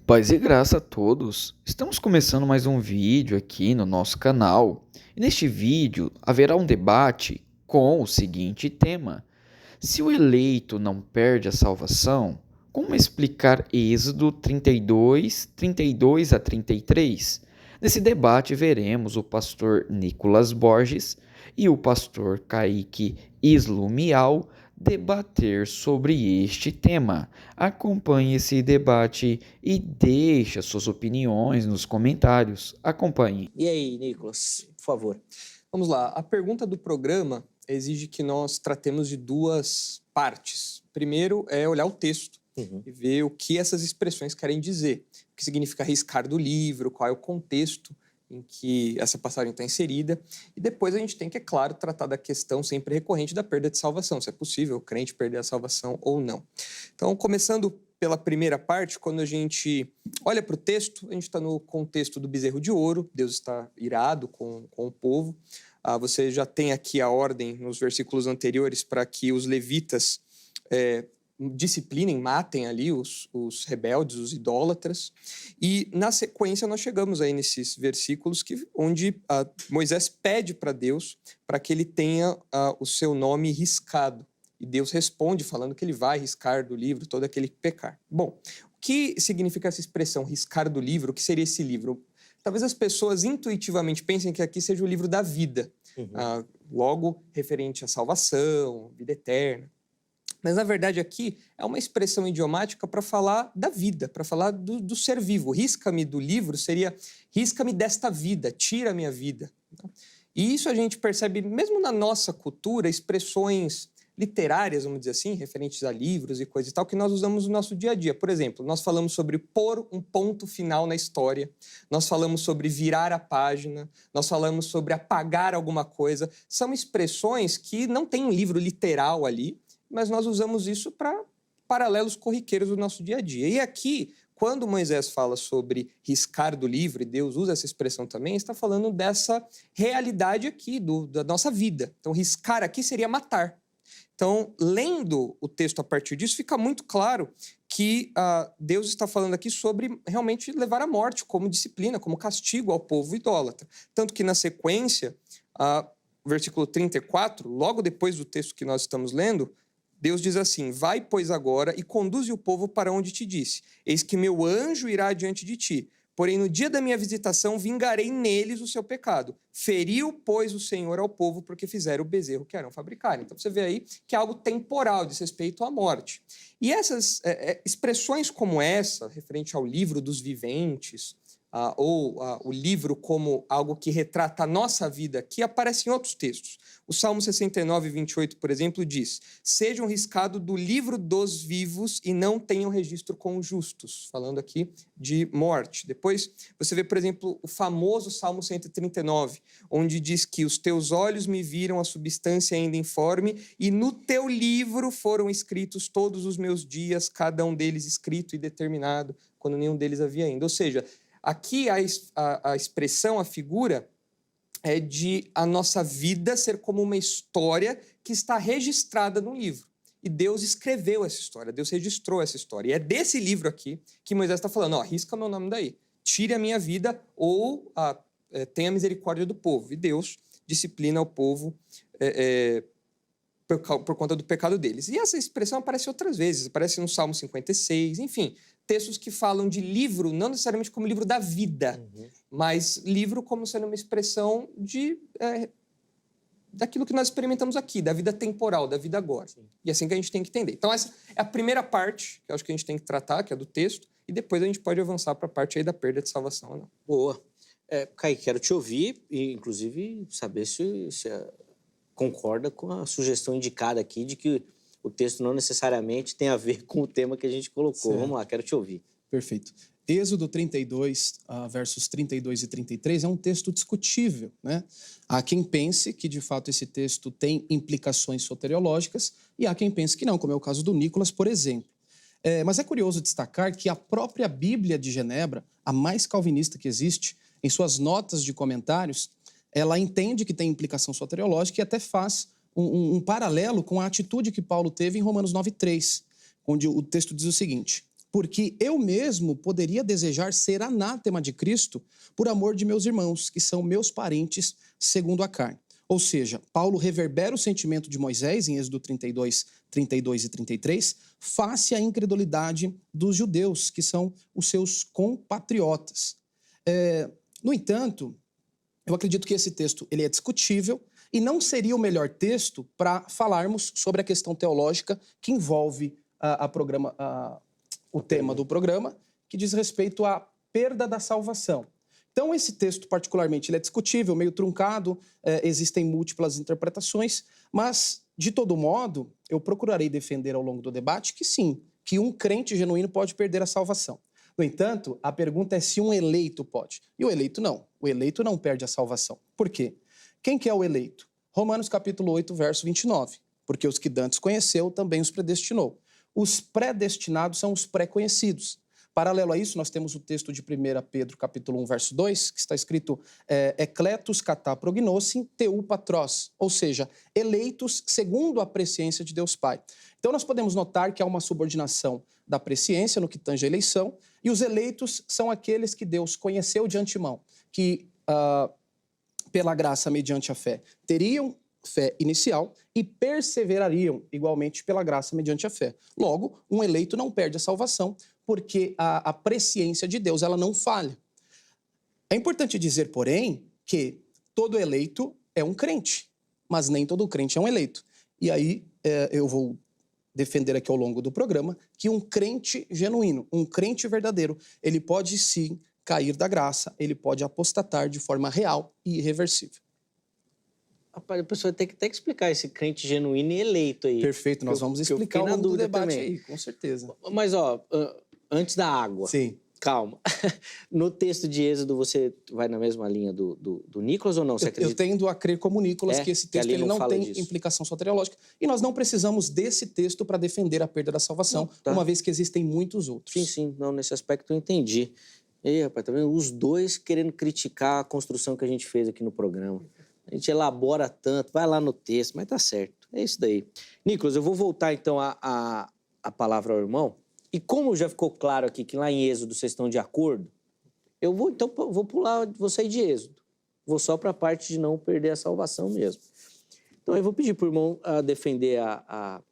Paz e graça a todos. Estamos começando mais um vídeo aqui no nosso canal. E neste vídeo haverá um debate com o seguinte tema: se o eleito não perde a salvação, como explicar Êxodo 32 a 33? Nesse debate veremos o pastor Nicolas Borges e o pastor Kaique Islumial debater sobre este tema. Acompanhe esse debate e deixe as suas opiniões nos comentários. Acompanhe. E aí, Nicolas, por favor. Vamos lá. A pergunta do programa exige que nós tratemos de duas partes. Primeiro é olhar o texto e ver o que essas expressões querem dizer. O que significa riscar do livro, qual é o contexto em que essa passagem está inserida. E depois a gente tem que, é claro, tratar da questão sempre recorrente da perda de salvação. Se é possível o crente perder a salvação ou não. Então, começando pela primeira parte, quando a gente olha para o texto, a gente está no contexto do bezerro de ouro, Deus está irado com o povo. Você já tem aqui a ordem nos versículos anteriores para que os levitas disciplinem, matem ali os rebeldes, os idólatras. E na sequência nós chegamos aí nesses versículos onde Moisés pede para Deus para que ele tenha o seu nome riscado. E Deus responde falando que ele vai riscar do livro todo aquele que pecar. Bom, o que significa essa expressão riscar do livro? O que seria esse livro? Talvez as pessoas intuitivamente pensem que aqui seja o livro da vida, logo referente à salvação, vida eterna. Mas, na verdade, aqui é uma expressão idiomática para falar da vida, para falar do ser vivo. Risca-me do livro seria risca-me desta vida, tira a minha vida. E isso a gente percebe, mesmo na nossa cultura, expressões literárias, vamos dizer assim, referentes a livros e coisa e tal, que nós usamos no nosso dia a dia. Por exemplo, nós falamos sobre pôr um ponto final na história, nós falamos sobre virar a página, nós falamos sobre apagar alguma coisa. São expressões que não tem um livro literal ali, mas nós usamos isso para paralelos corriqueiros do nosso dia a dia. E aqui, quando Moisés fala sobre riscar do livro, e Deus usa essa expressão também, está falando dessa realidade aqui, da nossa vida. Então, riscar aqui seria matar. Então, lendo o texto a partir disso, fica muito claro que Deus está falando aqui sobre realmente levar à morte como disciplina, como castigo ao povo idólatra. Tanto que na sequência, versículo 34, logo depois do texto que nós estamos lendo, Deus diz assim: vai, pois, agora e conduze o povo para onde te disse. Eis que meu anjo irá diante de ti. Porém, no dia da minha visitação, vingarei neles o seu pecado. Feriu, pois, o Senhor ao povo, porque fizeram o bezerro que eram fabricar. Então, você vê aí que é algo temporal, diz respeito à morte. E essas expressões como essa, referente ao livro dos viventes, ou o livro como algo que retrata a nossa vida aqui, aparece em outros textos. O Salmo 69, 28, por exemplo, diz: sejam riscados do livro dos vivos e não tenham registro com os justos, falando aqui de morte. Depois você vê, por exemplo, o famoso Salmo 139, onde diz que os teus olhos me viram a substância ainda informe e no teu livro foram escritos todos os meus dias, cada um deles escrito e determinado, quando nenhum deles havia ainda. Ou seja, aqui a expressão, a figura, é de a nossa vida ser como uma história que está registrada no livro. E Deus escreveu essa história, Deus registrou essa história. E é desse livro aqui que Moisés está falando: risca meu nome daí, tire a minha vida ou tenha misericórdia do povo. E Deus disciplina o povo por conta do pecado deles. E essa expressão aparece outras vezes, aparece no Salmo 56, enfim, textos que falam de livro, não necessariamente como livro da vida, mas livro como sendo uma expressão daquilo que nós experimentamos aqui, da vida temporal, da vida agora. Sim. E é assim que a gente tem que entender. Então, essa é a primeira parte que eu acho que a gente tem que tratar, que é do texto, e depois a gente pode avançar para a parte aí da perda de salvação ou não. Boa. Kaique, quero te ouvir e, inclusive, saber se concorda com a sugestão indicada aqui de que o texto não necessariamente tem a ver com o tema que a gente colocou. Certo. Vamos lá, quero te ouvir. Perfeito. Êxodo 32, versos 32 e 33, é um texto discutível, né? Há quem pense que, de fato, esse texto tem implicações soteriológicas e há quem pense que não, como é o caso do Nicolas, por exemplo. Mas é curioso destacar que a própria Bíblia de Genebra, a mais calvinista que existe, em suas notas de comentários, ela entende que tem implicação soteriológica e até faz um paralelo com a atitude que Paulo teve em Romanos 9,3, onde o texto diz o seguinte: porque eu mesmo poderia desejar ser anátema de Cristo por amor de meus irmãos, que são meus parentes segundo a carne. Ou seja, Paulo reverbera o sentimento de Moisés, em Êxodo 32, 32 e 33, face à incredulidade dos judeus, que são os seus compatriotas. No entanto, eu acredito que esse texto ele é discutível e não seria o melhor texto para falarmos sobre a questão teológica que envolve o tema do programa, que diz respeito à perda da salvação. Então, esse texto, particularmente, ele é discutível, meio truncado, existem múltiplas interpretações, mas, de todo modo, eu procurarei defender ao longo do debate que sim, que um crente genuíno pode perder a salvação. No entanto, a pergunta é se um eleito pode. E o eleito não. O eleito não perde a salvação. Por quê? Quem que é o eleito? Romanos capítulo 8, verso 29. Porque os que dantes conheceu, também os predestinou. Os predestinados são os pré-conhecidos. Paralelo a isso, nós temos o texto de 1 Pedro, capítulo 1, verso 2, que está escrito Ecletos kata prognosin teu patros, ou seja, eleitos segundo a presciência de Deus Pai. Então nós podemos notar que há uma subordinação da presciência no que tange a eleição, e os eleitos são aqueles que Deus conheceu de antemão, que pela graça mediante a fé teriam fé inicial e perseverariam igualmente pela graça mediante a fé. Logo, um eleito não perde a salvação, porque a presciência de Deus ela não falha. É importante dizer, porém, que todo eleito é um crente, mas nem todo crente é um eleito. E aí eu vou defender aqui ao longo do programa que um crente genuíno, um crente verdadeiro, ele pode sim cair da graça, ele pode apostatar de forma real e irreversível. Rapaz, a pessoa tem que até explicar esse crente genuíno e eleito aí. Perfeito, nós vamos explicar ao longo do debate também. Aí, com certeza. Mas, antes da água. Sim. Calma. No texto de Êxodo, você vai na mesma linha do Nicolas ou não? Você acredita? Eu tendo a crer como Nicolas que esse texto ele não tem implicação soteriológica. E nós não precisamos desse texto para defender a perda da salvação, uma vez que existem muitos outros. Sim. Não, nesse aspecto eu entendi. E, rapaz, tá vendo? Os dois querendo criticar a construção que a gente fez aqui no programa. A gente elabora tanto, vai lá no texto, mas tá certo. É isso daí. Nicolas, eu vou voltar então a palavra ao irmão. E como já ficou claro aqui que lá em Êxodo vocês estão de acordo, eu vou pular, vou sair de Êxodo. Vou só para a parte de não perder a salvação mesmo. Então eu vou pedir para o irmão defender a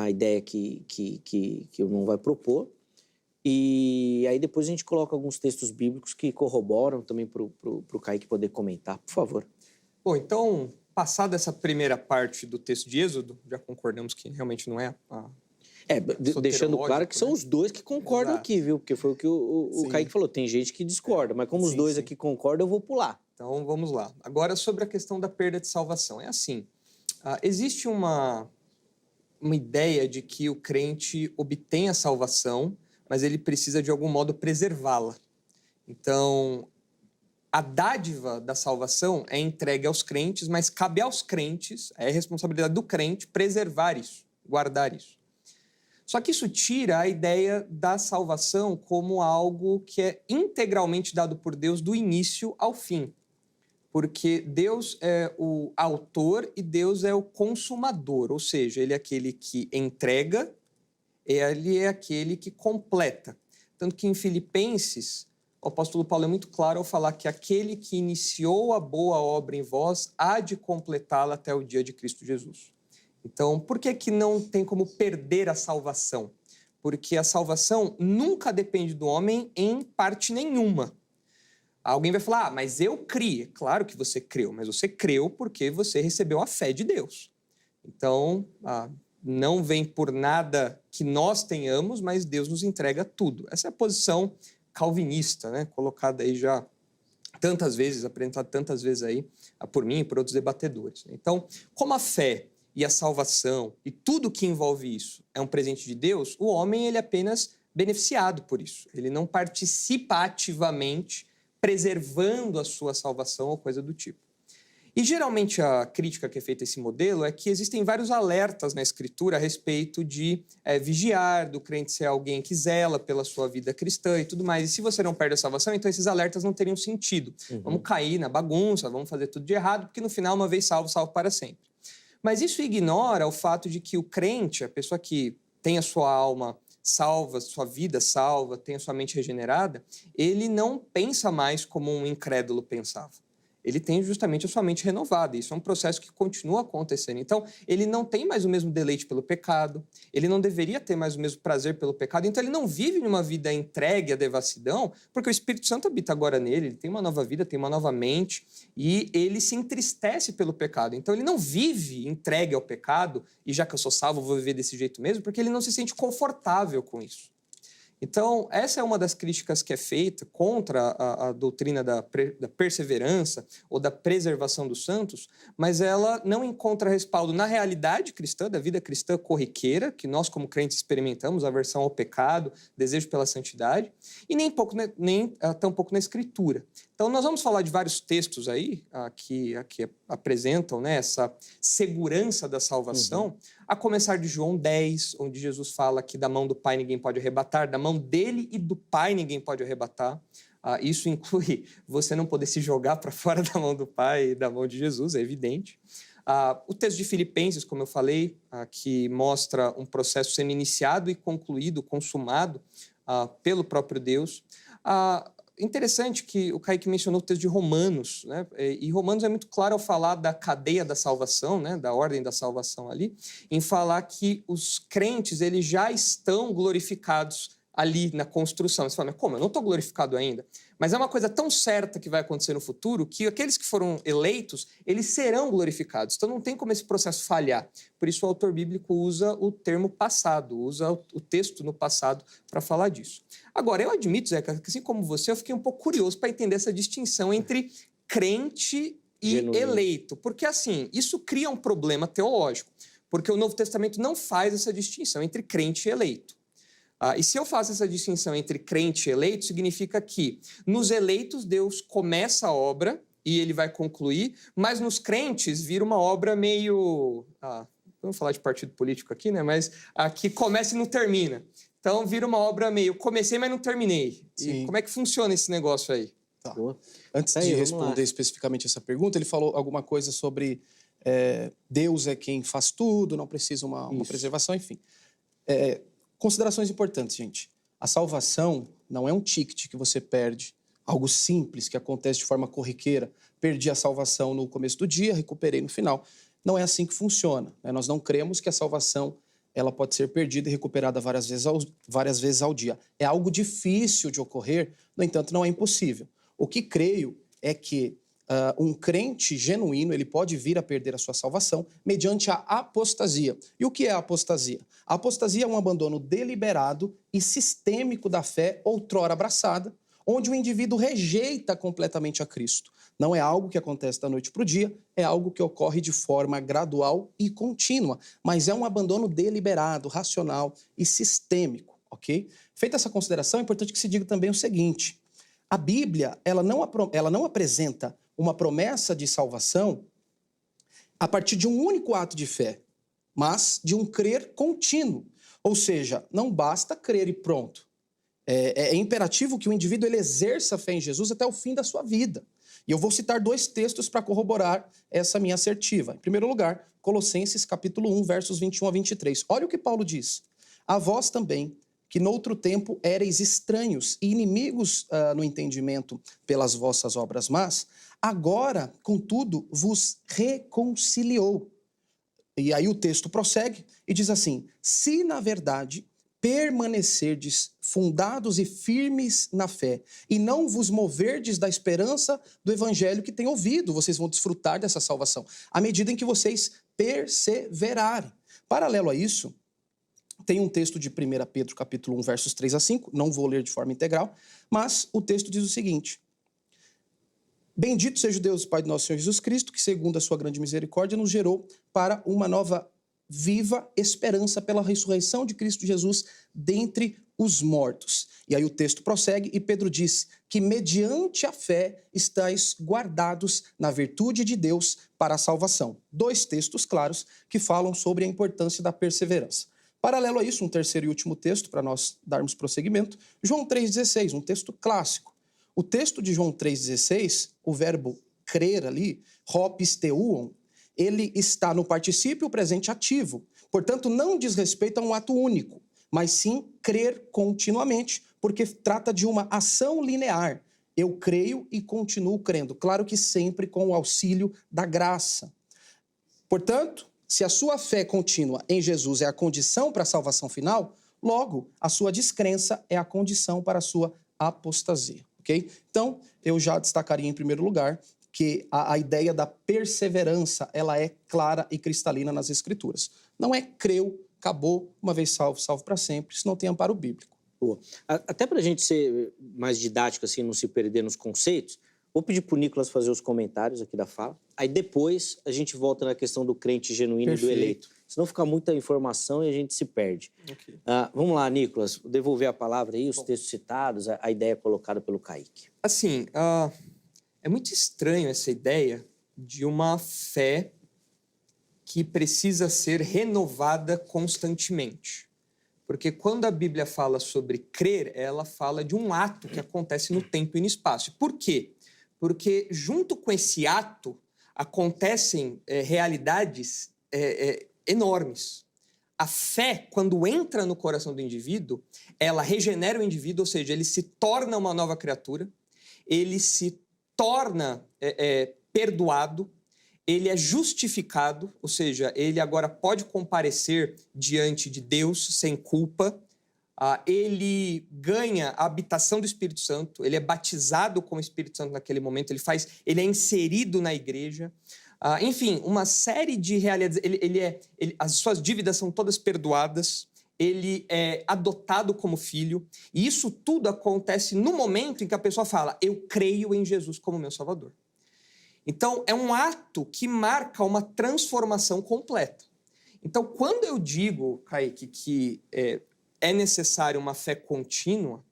ideia que o irmão vai propor. E aí depois a gente coloca alguns textos bíblicos que corroboram também para o Kaique poder comentar. Por favor. Bom, então, passada essa primeira parte do texto de Êxodo, já concordamos que realmente não é deixando claro que são os dois que concordam aqui, viu? Porque foi o que o Kaique falou. Tem gente que discorda, mas como os dois aqui concordam, eu vou pular. Então, vamos lá. Agora, sobre a questão da perda de salvação. É assim, existe uma ideia de que o crente obtém a salvação, mas ele precisa, de algum modo, preservá-la. Então, a dádiva da salvação é entregue aos crentes, mas cabe aos crentes, é responsabilidade do crente, preservar isso, guardar isso. Só que isso tira a ideia da salvação como algo que é integralmente dado por Deus do início ao fim. Porque Deus é o autor e Deus é o consumador, ou seja, ele é aquele que entrega, ele é aquele que completa. Tanto que em Filipenses, o apóstolo Paulo é muito claro ao falar que aquele que iniciou a boa obra em vós há de completá-la até o dia de Cristo Jesus. Então, por que não tem como perder a salvação? Porque a salvação nunca depende do homem em parte nenhuma. Alguém vai falar, mas eu criei. Claro que você creu, mas você creu porque você recebeu a fé de Deus. Então, não vem por nada que nós tenhamos, mas Deus nos entrega tudo. Essa é a posição calvinista, né? Colocada aí já tantas vezes, apresentada tantas vezes aí por mim e por outros debatedores. Então, como a fé e a salvação e tudo que envolve isso é um presente de Deus, o homem ele é apenas beneficiado por isso. Ele não participa ativamente preservando a sua salvação ou coisa do tipo. E geralmente a crítica que é feita a esse modelo é que existem vários alertas na Escritura a respeito de vigiar, do crente ser alguém que zela pela sua vida cristã e tudo mais. E se você não perde a salvação, então esses alertas não teriam sentido. Vamos cair na bagunça, vamos fazer tudo de errado, porque no final, uma vez salvo, salvo para sempre. Mas isso ignora o fato de que o crente, a pessoa que tem a sua alma salva, sua vida salva, tem a sua mente regenerada, ele não pensa mais como um incrédulo pensava. Ele tem justamente a sua mente renovada. Isso é um processo que continua acontecendo. Então, ele não tem mais o mesmo deleite pelo pecado, ele não deveria ter mais o mesmo prazer pelo pecado, então ele não vive numa vida entregue à devassidão, porque o Espírito Santo habita agora nele, ele tem uma nova vida, tem uma nova mente, e ele se entristece pelo pecado. Então, ele não vive entregue ao pecado, e já que eu sou salvo, vou viver desse jeito mesmo, porque ele não se sente confortável com isso. Então, essa é uma das críticas que é feita contra a doutrina da perseverança ou da preservação dos santos, mas ela não encontra respaldo na realidade cristã, da vida cristã corriqueira, que nós como crentes experimentamos, aversão ao pecado, desejo pela santidade, e nem tampouco na Escritura. Então, nós vamos falar de vários textos aí que apresentam, né, essa segurança da salvação, a começar de João 10, onde Jesus fala que da mão do Pai ninguém pode arrebatar, da mão dele e do Pai ninguém pode arrebatar. Isso inclui você não poder se jogar para fora da mão do Pai e da mão de Jesus, é evidente. O texto de Filipenses, como eu falei, que mostra um processo sendo iniciado e concluído, consumado pelo próprio Deus. Interessante que o Kaique mencionou o texto de Romanos, né? E Romanos é muito claro ao falar da cadeia da salvação, né? Da ordem da salvação ali, em falar que os crentes eles já estão glorificados ali na construção. Você fala, mas como? Eu não estou glorificado ainda. Mas é uma coisa tão certa que vai acontecer no futuro que aqueles que foram eleitos, eles serão glorificados. Então não tem como esse processo falhar. Por isso o autor bíblico usa o termo passado, usa o texto no passado para falar disso. Agora, eu admito, Zeca, que assim como você, eu fiquei um pouco curioso para entender essa distinção entre crente e genuíno, eleito. Porque assim, isso cria um problema teológico. Porque o Novo Testamento não faz essa distinção entre crente e eleito. E se eu faço essa distinção entre crente e eleito, significa que nos eleitos Deus começa a obra e ele vai concluir, mas nos crentes vira uma obra meio... vamos falar de partido político aqui, né? Mas que começa e não termina. Então vira uma obra meio comecei, mas não terminei. E como é que funciona esse negócio aí? Tá. Antes de responder especificamente essa pergunta, ele falou alguma coisa sobre Deus é quem faz tudo, não precisa uma preservação, enfim. Considerações importantes, gente. A salvação não é um ticket que você perde, algo simples que acontece de forma corriqueira. Perdi a salvação no começo do dia, recuperei no final. Não é assim que funciona, né? Nós não cremos que a salvação ela pode ser perdida e recuperada várias vezes ao dia. É algo difícil de ocorrer, no entanto, não é impossível. O que creio é que um crente genuíno ele pode vir a perder a sua salvação mediante a apostasia. E o que é a apostasia? A apostasia é um abandono deliberado e sistêmico da fé outrora abraçada, onde o indivíduo rejeita completamente a Cristo. Não é algo que acontece da noite para o dia, é algo que ocorre de forma gradual e contínua, mas é um abandono deliberado, racional e sistêmico, ok? Feita essa consideração, é importante que se diga também o seguinte: a Bíblia ela não apresenta uma promessa de salvação a partir de um único ato de fé, mas de um crer contínuo. Ou seja, não basta crer e pronto. É imperativo que o indivíduo ele exerça a fé em Jesus até o fim da sua vida. E eu vou citar 2 textos para corroborar essa minha assertiva. Em primeiro lugar, Colossenses capítulo 1, versos 21 a 23. Olha o que Paulo diz. A vós também, que noutro tempo éreis estranhos e inimigos no entendimento pelas vossas obras más, agora, contudo, vos reconciliou. E aí o texto prossegue e diz assim: se na verdade permanecerdes fundados e firmes na fé, e não vos moverdes da esperança do evangelho que tem ouvido, vocês vão desfrutar dessa salvação, à medida em que vocês perseverarem. Paralelo a isso, tem um texto de 1 Pedro, capítulo 1, versos 3 a 5, não vou ler de forma integral, mas o texto diz o seguinte: bendito seja o Deus, Pai do nosso Senhor Jesus Cristo, que segundo a sua grande misericórdia nos gerou para uma nova viva esperança pela ressurreição de Cristo Jesus dentre os mortos. E aí o texto prossegue e Pedro diz que mediante a fé estáis guardados na virtude de Deus para a salvação. 2 textos claros que falam sobre a importância da perseverança. Paralelo a isso, um terceiro e último texto para nós darmos prosseguimento, João 3,16, um texto clássico. O texto de João 3,16, o verbo crer ali, hopisteuon, ele está no particípio presente ativo. Portanto, não diz respeito a um ato único, mas sim crer continuamente, porque trata de uma ação linear. Eu creio e continuo crendo. Claro que sempre com o auxílio da graça. Portanto, se a sua fé contínua em Jesus é a condição para a salvação final, logo, a sua descrença é a condição para a sua apostasia, ok? Então, eu já destacaria em primeiro lugar que a ideia da perseverança, ela é clara e cristalina nas Escrituras. Não é creu, acabou, uma vez salvo, salvo para sempre, isso não tem amparo bíblico. Boa. Até para a gente ser mais didático, assim, não se perder nos conceitos, vou pedir para o Nicolas fazer os comentários aqui da fala. Aí depois a gente volta na questão do crente genuíno Perfeito. e do eleito. Senão fica muita informação e a gente se perde. Okay. Vamos lá, Nicolas, vou devolver a palavra aí, os textos citados, a ideia colocada pelo Kaique. Assim, é muito estranho essa ideia de uma fé que precisa ser renovada constantemente. Porque quando a Bíblia fala sobre crer, ela fala de um ato que acontece no tempo e no espaço. Por quê? Porque junto com esse ato acontecem realidades enormes. A fé, quando entra no coração do indivíduo, ela regenera o indivíduo, ou seja, ele se torna uma nova criatura, ele se torna perdoado, ele é justificado, ou seja, ele agora pode comparecer diante de Deus sem culpa, ele ganha a habitação do Espírito Santo, ele é batizado com o Espírito Santo naquele momento, ele é inserido na igreja, enfim, uma série de realidades, as suas dívidas são todas perdoadas, ele é adotado como filho, e isso tudo acontece no momento em que a pessoa fala, eu creio em Jesus como meu Salvador. Então, é um ato que marca uma transformação completa. Então, quando eu digo, Kaique, que é necessário uma fé contínua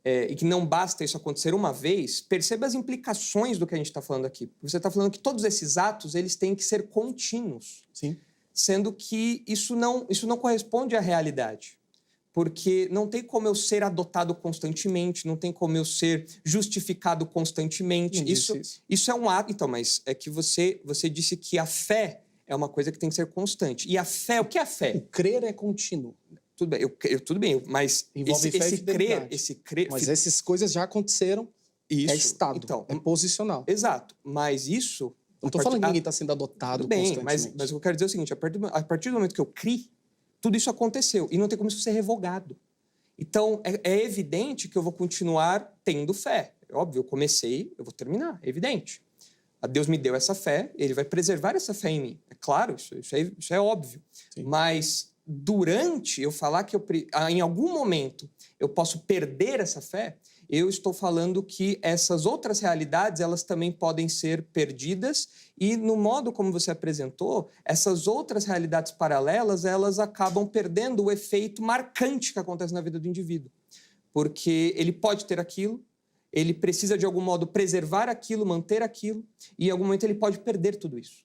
e que não basta isso acontecer uma vez, perceba as implicações do que a gente está falando aqui. Você está falando que todos esses atos eles têm que ser contínuos. Sim. Sendo que isso não corresponde à realidade. Porque não tem como eu ser adotado constantemente, não tem como eu ser justificado constantemente. Isso é um ato. Então, mas é que você disse que a fé é uma coisa que tem que ser constante. E a fé, o que é a fé? O crer é contínuo. Tudo bem, tudo bem, mas envolve esse crer... Mas essas coisas já aconteceram, isso, é estado, então, é posicional. Exato, mas isso... Não estou falando que ninguém está sendo adotado tudo bem, constantemente. mas o que eu quero dizer é o seguinte, a partir do momento que eu criei, tudo isso aconteceu e não tem como isso ser revogado. Então, é evidente que eu vou continuar tendo fé. É óbvio, eu comecei, eu vou terminar, é evidente. Deus me deu essa fé, Ele vai preservar essa fé em mim. É claro, isso é óbvio. Sim. Mas durante eu falar que em algum momento eu posso perder essa fé, eu estou falando que essas outras realidades, elas também podem ser perdidas e no modo como você apresentou, essas outras realidades paralelas, elas acabam perdendo o efeito marcante que acontece na vida do indivíduo. Porque ele pode ter aquilo, ele precisa de algum modo preservar aquilo, manter aquilo, e em algum momento ele pode perder tudo isso.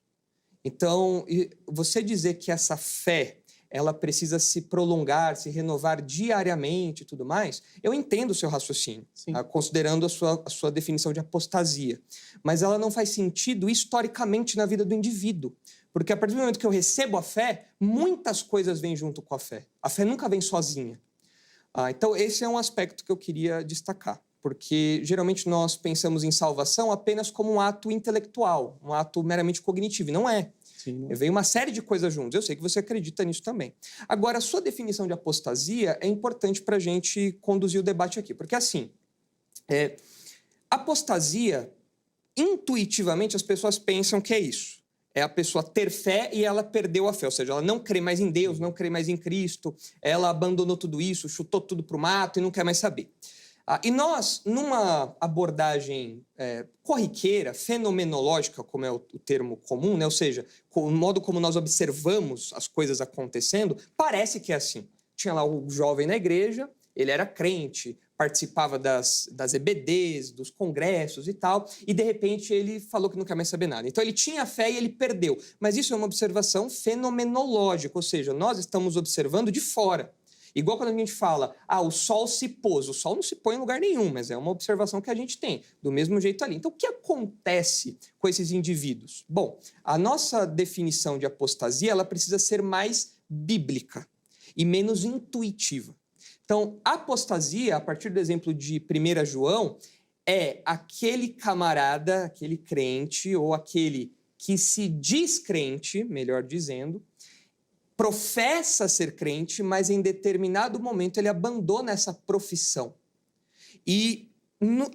Então, você dizer que essa fé ela precisa se prolongar, se renovar diariamente e tudo mais, eu entendo o seu raciocínio, considerando a sua definição de apostasia. Mas ela não faz sentido historicamente na vida do indivíduo. Porque a partir do momento que eu recebo a fé, muitas coisas vêm junto com a fé. A fé nunca vem sozinha. Então, esse é um aspecto que eu queria destacar. Porque, geralmente, nós pensamos em salvação apenas como um ato intelectual, um ato meramente cognitivo. E não é. Veio uma série de coisas juntas. Eu sei que você acredita nisso também. Agora, a sua definição de apostasia é importante para a gente conduzir o debate aqui. Porque, assim, apostasia, intuitivamente, as pessoas pensam que é isso. É a pessoa ter fé e ela perdeu a fé. Ou seja, ela não crê mais em Deus, não crê mais em Cristo, ela abandonou tudo isso, chutou tudo para o mato e não quer mais saber. E nós, numa abordagem corriqueira, fenomenológica, como é o termo comum, né? Ou seja, o modo como nós observamos as coisas acontecendo, parece que é assim. Tinha lá o jovem na igreja, ele era crente, participava das EBDs, dos congressos e tal, e de repente ele falou que não quer mais saber nada. Então ele tinha fé e ele perdeu. Mas isso é uma observação fenomenológica, ou seja, nós estamos observando de fora. Igual quando a gente fala, o sol se pôs. O sol não se põe em lugar nenhum, mas é uma observação que a gente tem, do mesmo jeito ali. Então, o que acontece com esses indivíduos? Bom, a nossa definição de apostasia, ela precisa ser mais bíblica. e menos intuitiva. Então, apostasia, a partir do exemplo de 1 João, é aquele camarada, aquele crente ou aquele que se diz crente, melhor dizendo, professa ser crente, mas em determinado momento ele abandona essa profissão. E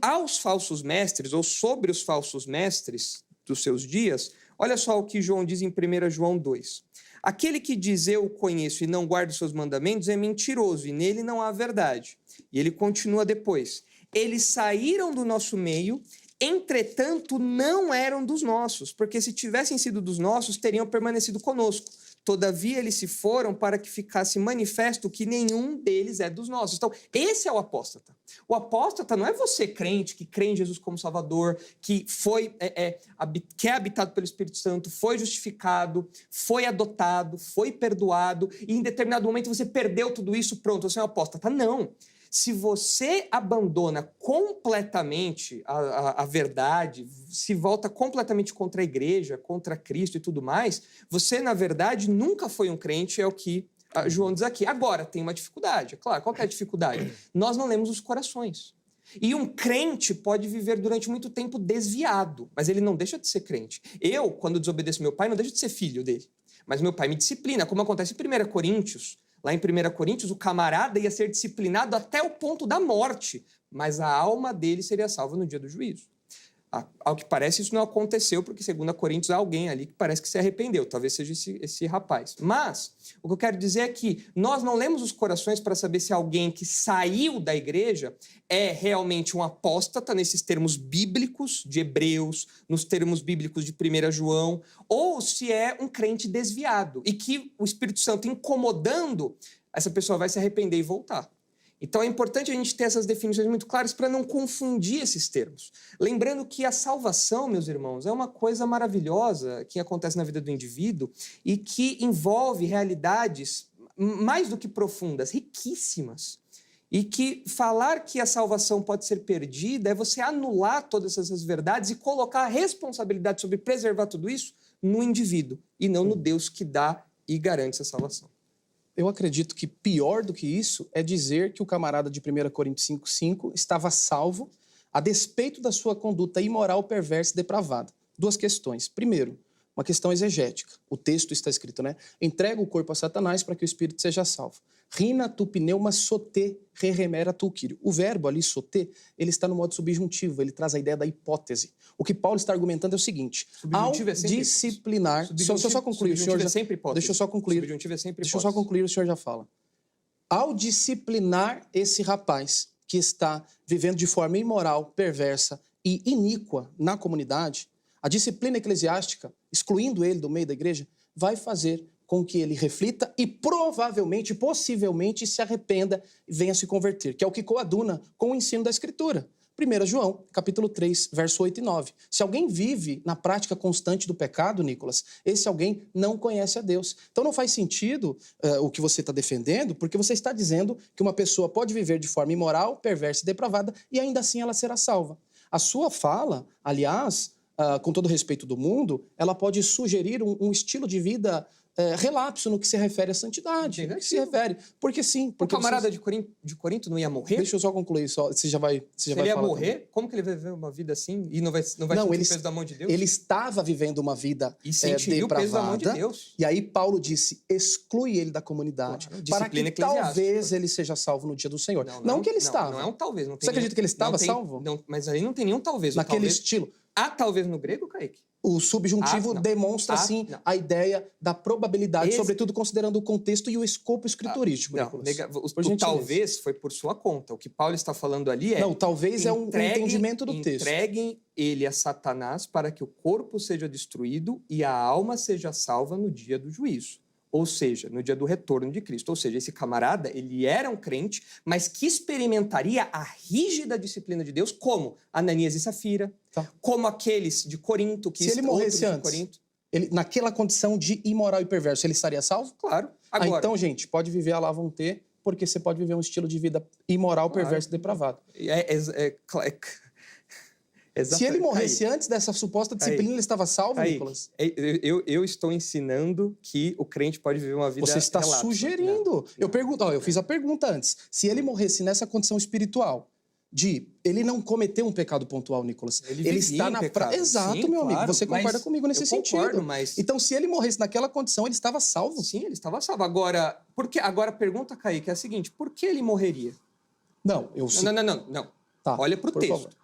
aos falsos mestres, ou sobre os falsos mestres dos seus dias, olha só o que João diz em 1 João 2. Aquele que diz eu o conheço e não guarda os seus mandamentos é mentiroso, e nele não há verdade. E ele continua depois. Eles saíram do nosso meio, entretanto não eram dos nossos, porque se tivessem sido dos nossos, teriam permanecido conosco. Todavia, eles se foram para que ficasse manifesto que nenhum deles é dos nossos. Então, esse é o apóstata. O apóstata não é você, crente, que crê em Jesus como Salvador, que que é habitado pelo Espírito Santo, foi justificado, foi adotado, foi perdoado, e em determinado momento você perdeu tudo isso, pronto, você é um apóstata. Não. Se você abandona completamente a verdade, se volta completamente contra a igreja, contra Cristo e tudo mais, você, na verdade, nunca foi um crente, é o que João diz aqui. Agora, tem uma dificuldade, é claro. Qual que é a dificuldade? Nós não lemos os corações. E um crente pode viver durante muito tempo desviado, mas ele não deixa de ser crente. Eu, quando desobedeço meu pai, não deixo de ser filho dele. Mas meu pai me disciplina, como acontece em 1 Coríntios. Lá em 1 Coríntios, o camarada ia ser disciplinado até o ponto da morte, mas a alma dele seria salva no dia do juízo. Ao que parece, isso não aconteceu, porque, segundo Coríntios, há alguém ali que parece que se arrependeu. Talvez seja esse rapaz. Mas, o que eu quero dizer é que nós não lemos os corações para saber se alguém que saiu da igreja é realmente um apóstata, nesses termos bíblicos de Hebreus, nos termos bíblicos de 1 João, ou se é um crente desviado, e que o Espírito Santo incomodando, essa pessoa vai se arrepender e voltar. Então é importante a gente ter essas definições muito claras para não confundir esses termos. Lembrando que a salvação, meus irmãos, é uma coisa maravilhosa que acontece na vida do indivíduo e que envolve realidades mais do que profundas, riquíssimas. E que falar que a salvação pode ser perdida é você anular todas essas verdades e colocar a responsabilidade sobre preservar tudo isso no indivíduo e não no Deus que dá e garante essa salvação. Eu acredito que pior do que isso é dizer que o camarada de 1 Coríntios 5,5 estava salvo a despeito da sua conduta imoral, perversa e depravada. Duas questões. Primeiro, uma questão exegética. O texto está escrito, né? Entrega o corpo a Satanás para que o espírito seja salvo. Rina tu pneuma sote reremera tu quírio. O verbo ali, sote, ele está no modo subjuntivo, ele traz a ideia da hipótese. O que Paulo está argumentando é o seguinte, ao disciplinar... Deixa eu só concluir, o senhor já... Deixa eu só concluir. Deixa eu só concluir, o senhor já fala. Ao disciplinar esse rapaz que está vivendo de forma imoral, perversa e iníqua na comunidade, a disciplina eclesiástica, excluindo ele do meio da igreja, vai fazer com que ele reflita e provavelmente, possivelmente, se arrependa e venha se converter, que é o que coaduna com o ensino da Escritura. 1 João, capítulo 3, verso 8 e 9. Se alguém vive na prática constante do pecado, Nicolas, esse alguém não conhece a Deus. Então não faz sentido o que você está defendendo, porque você está dizendo que uma pessoa pode viver de forma imoral, perversa e depravada e ainda assim ela será salva. A sua fala, aliás, com todo o respeito do mundo, ela pode sugerir um estilo de vida relapso no que se refere à santidade. No que se refere. Porque sim. Porque o camarada de Corinto não ia morrer? Deixa eu só concluir. Você já vai Se ele ia morrer, também. Como que ele vai viver uma vida assim e não vai sentir o peso da mão de Deus? Ele estava vivendo uma vida depravada. O peso da mão de Deus. E aí Paulo disse, exclui ele da comunidade. Claro, para que talvez ele seja salvo no dia do Senhor. Não que ele estava. Não é um talvez. Não tem Você acredita que ele estava salvo? Não, mas aí não tem nenhum talvez. Naquele estilo. Há talvez no grego, Kaique? O subjuntivo demonstra, sim, a ideia da probabilidade, sobretudo considerando o contexto e o escopo escriturístico. O talvez foi por sua conta. O que Paulo está falando ali é... Não, talvez é um entendimento do texto. Entreguem ele a Satanás para que o corpo seja destruído e a alma seja salva no dia do juízo. Ou seja, no dia do retorno de Cristo. Ou seja, esse camarada, ele era um crente, mas que experimentaria a rígida disciplina de Deus, como Ananias e Safira, como aqueles de Corinto. Se ele morresse antes, naquela condição de imoral e perverso, ele estaria salvo? Claro. Agora, então, gente, pode viver a lá vão ter, porque você pode viver um estilo de vida imoral, perverso e depravado. Se ele morresse antes dessa suposta disciplina, ele estava salvo, Nicolas? Eu estou ensinando que o crente pode viver uma vida Você está relapsa. sugerindo. Não. Eu fiz a pergunta antes. Se ele morresse nessa condição espiritual, ele não cometeu um pecado pontual, Nicolas. Ele está na pecado. Exato, Sim, meu amigo. claro, Você concorda comigo nesse sentido. Concordo, mas... Então, se ele morresse naquela condição, ele estava salvo? Sim, ele estava salvo. Agora a pergunta, Kaique, é a seguinte: por que ele morreria? Não. Tá, olha para o texto. Favor.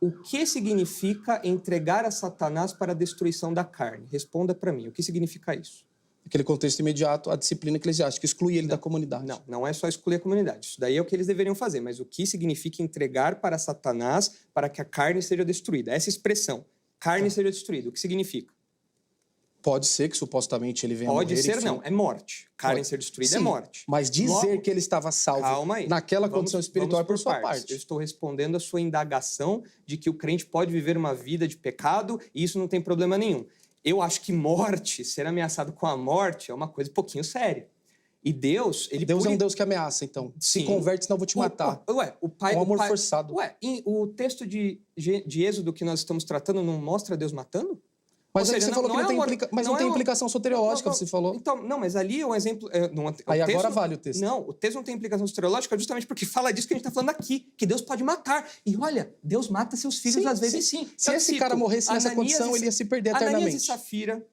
O que significa entregar a Satanás para a destruição da carne? Responda para mim. O que significa isso? Aquele contexto imediato, a disciplina eclesiástica, exclui ele da comunidade. Não é só excluir a comunidade. Isso daí é o que eles deveriam fazer. Mas o que significa entregar para Satanás para que a carne seja destruída? Essa expressão, carne seja destruída, o que significa? Pode ser que supostamente ele venha a morrer. Pode ser, não. É morte. Carne ser destruída é morte. Mas dizer que ele estava salvo naquela condição espiritual é por sua parte. Eu estou respondendo a sua indagação de que o crente pode viver uma vida de pecado e isso não tem problema nenhum. Eu acho que morte, ser ameaçado com a morte, é uma coisa um pouquinho séria. E Deus... Deus é um Deus que ameaça, então. Sim. Se converte, senão eu vou te matar. O amor forçado. O texto de Êxodo que nós estamos tratando não mostra Deus matando? Mas aí você falou que não tem implicação soteriológica, você falou. Então, não, mas ali é um exemplo... Aí agora vale o texto. Não, o texto não tem implicação soteriológica justamente porque fala disso que a gente está falando aqui, que Deus pode matar. E olha, Deus mata seus filhos às vezes sim. Se esse cara morresse nessa condição, ele ia se perder eternamente. Ananias e Safira,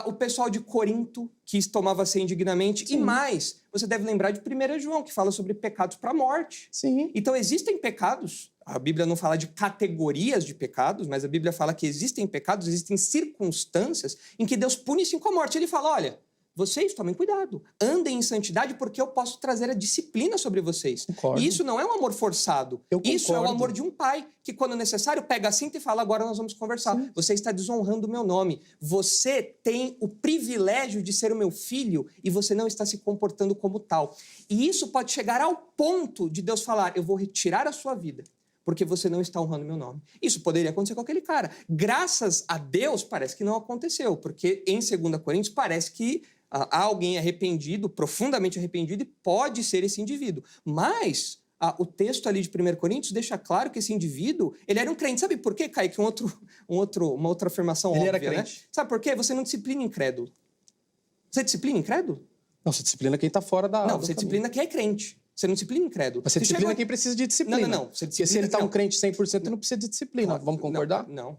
o pessoal de Corinto, que tomava ceia indignamente, e mais, você deve lembrar de 1 João, que fala sobre pecados para a morte. Sim. Então, existem pecados... A Bíblia não fala de categorias de pecados, mas a Bíblia fala que existem pecados, existem circunstâncias em que Deus pune sim com a morte. Ele fala, olha, vocês tomem cuidado, andem em santidade porque eu posso trazer a disciplina sobre vocês. Concordo. E isso não é um amor forçado. Isso é o amor de um pai que, quando necessário, pega a cinta e fala, agora nós vamos conversar. Sim. Você está desonrando o meu nome. Você tem o privilégio de ser o meu filho e você não está se comportando como tal. E isso pode chegar ao ponto de Deus falar, eu vou retirar a sua vida, porque você não está honrando meu nome. Isso poderia acontecer com aquele cara. Graças a Deus, parece que não aconteceu, porque em 2 Coríntios parece que há alguém arrependido, profundamente arrependido, e pode ser esse indivíduo. Mas o texto ali de 1 Coríntios deixa claro que esse indivíduo, ele era um crente. Sabe por quê, Kaique? Uma outra afirmação ele óbvia, era crente. Né? Sabe por quê? Você não disciplina incrédulo. Você disciplina incrédulo? Não, você disciplina quem está fora da... Não, você disciplina quem é crente. Você não disciplina incrédulo. Você disciplina quem precisa de disciplina. Não. Porque se ele está um crente 100%, ele não precisa de disciplina. Vamos concordar? Não.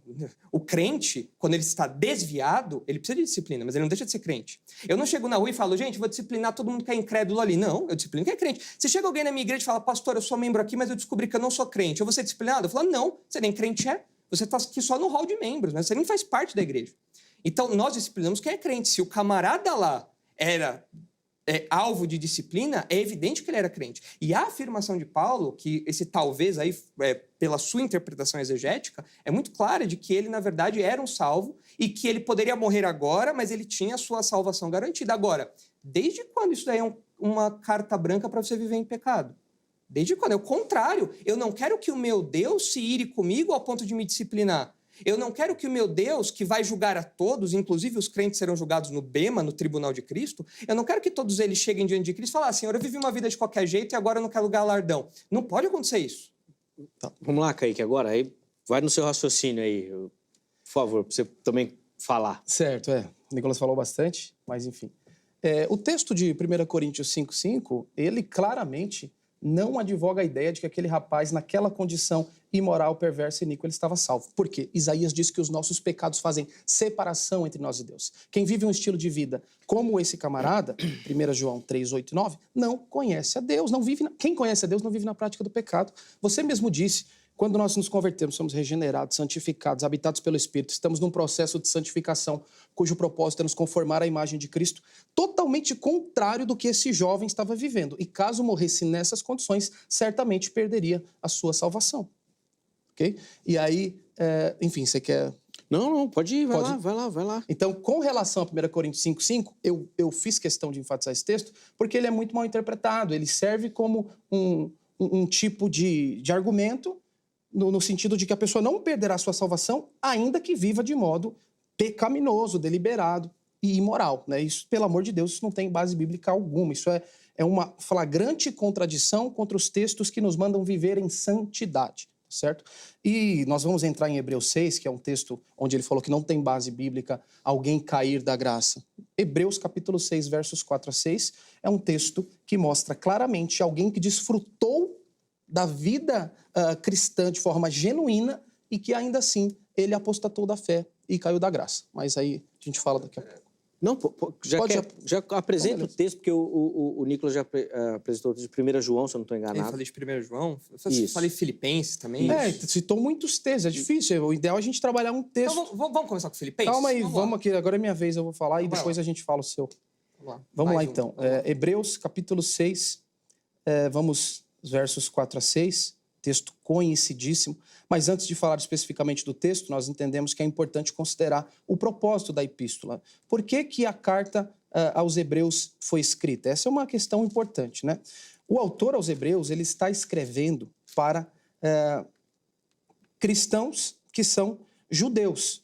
O crente, quando ele está desviado, ele precisa de disciplina, mas ele não deixa de ser crente. Eu não chego na rua e falo, gente, vou disciplinar todo mundo que é incrédulo ali. Não, eu disciplino quem é crente. Se chega alguém na minha igreja e fala, pastor, eu sou membro aqui, mas eu descobri que eu não sou crente. Eu vou ser disciplinado? Eu falo, não, você nem crente é. Você está aqui só no hall de membros, mas você nem faz parte da igreja. Então, nós disciplinamos quem é crente. Se o camarada lá era... alvo de disciplina, é evidente que ele era crente. E a afirmação de Paulo, que esse talvez aí, pela sua interpretação exegética, é muito clara de que ele, na verdade, era um salvo e que ele poderia morrer agora, mas ele tinha a sua salvação garantida. Agora, desde quando isso daí é uma carta branca para você viver em pecado? Desde quando? É o contrário. Eu não quero que o meu Deus se ire comigo ao ponto de me disciplinar. Eu não quero que o meu Deus, que vai julgar a todos, inclusive os crentes serão julgados no Bema, no tribunal de Cristo, eu não quero que todos eles cheguem diante de Cristo e falem, Senhor, eu vivi uma vida de qualquer jeito e agora eu não quero galardão. Não pode acontecer isso. Tá. Vamos lá, Kaique, agora. Aí vai no seu raciocínio aí, por favor, para você também falar. Certo, O Nicolas falou bastante, mas enfim. O texto de 1 Coríntios 5,5, ele claramente não advoga a ideia de que aquele rapaz, naquela condição imoral, perversa e iníqua, ele estava salvo. Por quê? Isaías diz que os nossos pecados fazem separação entre nós e Deus. Quem vive um estilo de vida como esse camarada, 1 João 3, 8 e 9, não conhece a Deus. Quem conhece a Deus não vive na prática do pecado. Você mesmo disse, quando nós nos convertemos, somos regenerados, santificados, habitados pelo Espírito, estamos num processo de santificação, cujo propósito é nos conformar à imagem de Cristo, totalmente contrário do que esse jovem estava vivendo. E caso morresse nessas condições, certamente perderia a sua salvação. Ok? E aí, enfim, você quer... Não, pode ir, vai lá. Então, com relação a 1 Coríntios 5,5, eu fiz questão de enfatizar esse texto, porque ele é muito mal interpretado, ele serve como um tipo de argumento, no sentido de que a pessoa não perderá a sua salvação, ainda que viva de modo pecaminoso, deliberado e imoral. Né? Isso, pelo amor de Deus, isso não tem base bíblica alguma. Isso é uma flagrante contradição contra os textos que nos mandam viver em santidade. certo? E nós vamos entrar em Hebreus 6, que é um texto onde ele falou que não tem base bíblica alguém cair da graça. Hebreus capítulo 6, versos 4 a 6, é um texto que mostra claramente alguém que desfrutou da vida cristã de forma genuína e que ainda assim ele apostatou da fé e caiu da graça. Mas aí a gente fala daqui a pouco. Não, já apresenta o texto, porque o Nicolas já apresentou de 1 João, se eu não estou enganado. Eu falei de 1 João, eu falei Filipenses também. Citou muitos textos, é difícil. O ideal é a gente trabalhar um texto. Então vamos começar com Filipenses? Calma aí, vamos aqui. Agora é minha vez, eu vou falar e depois a gente fala o seu. Vamos lá então. Hebreus capítulo 6, vamos versos 4 a 6, texto conhecidíssimo. Mas antes de falar especificamente do texto, nós entendemos que é importante considerar o propósito da epístola. Por que a carta aos Hebreus foi escrita? Essa é uma questão importante, né? O autor aos Hebreus, ele está escrevendo para cristãos que são judeus.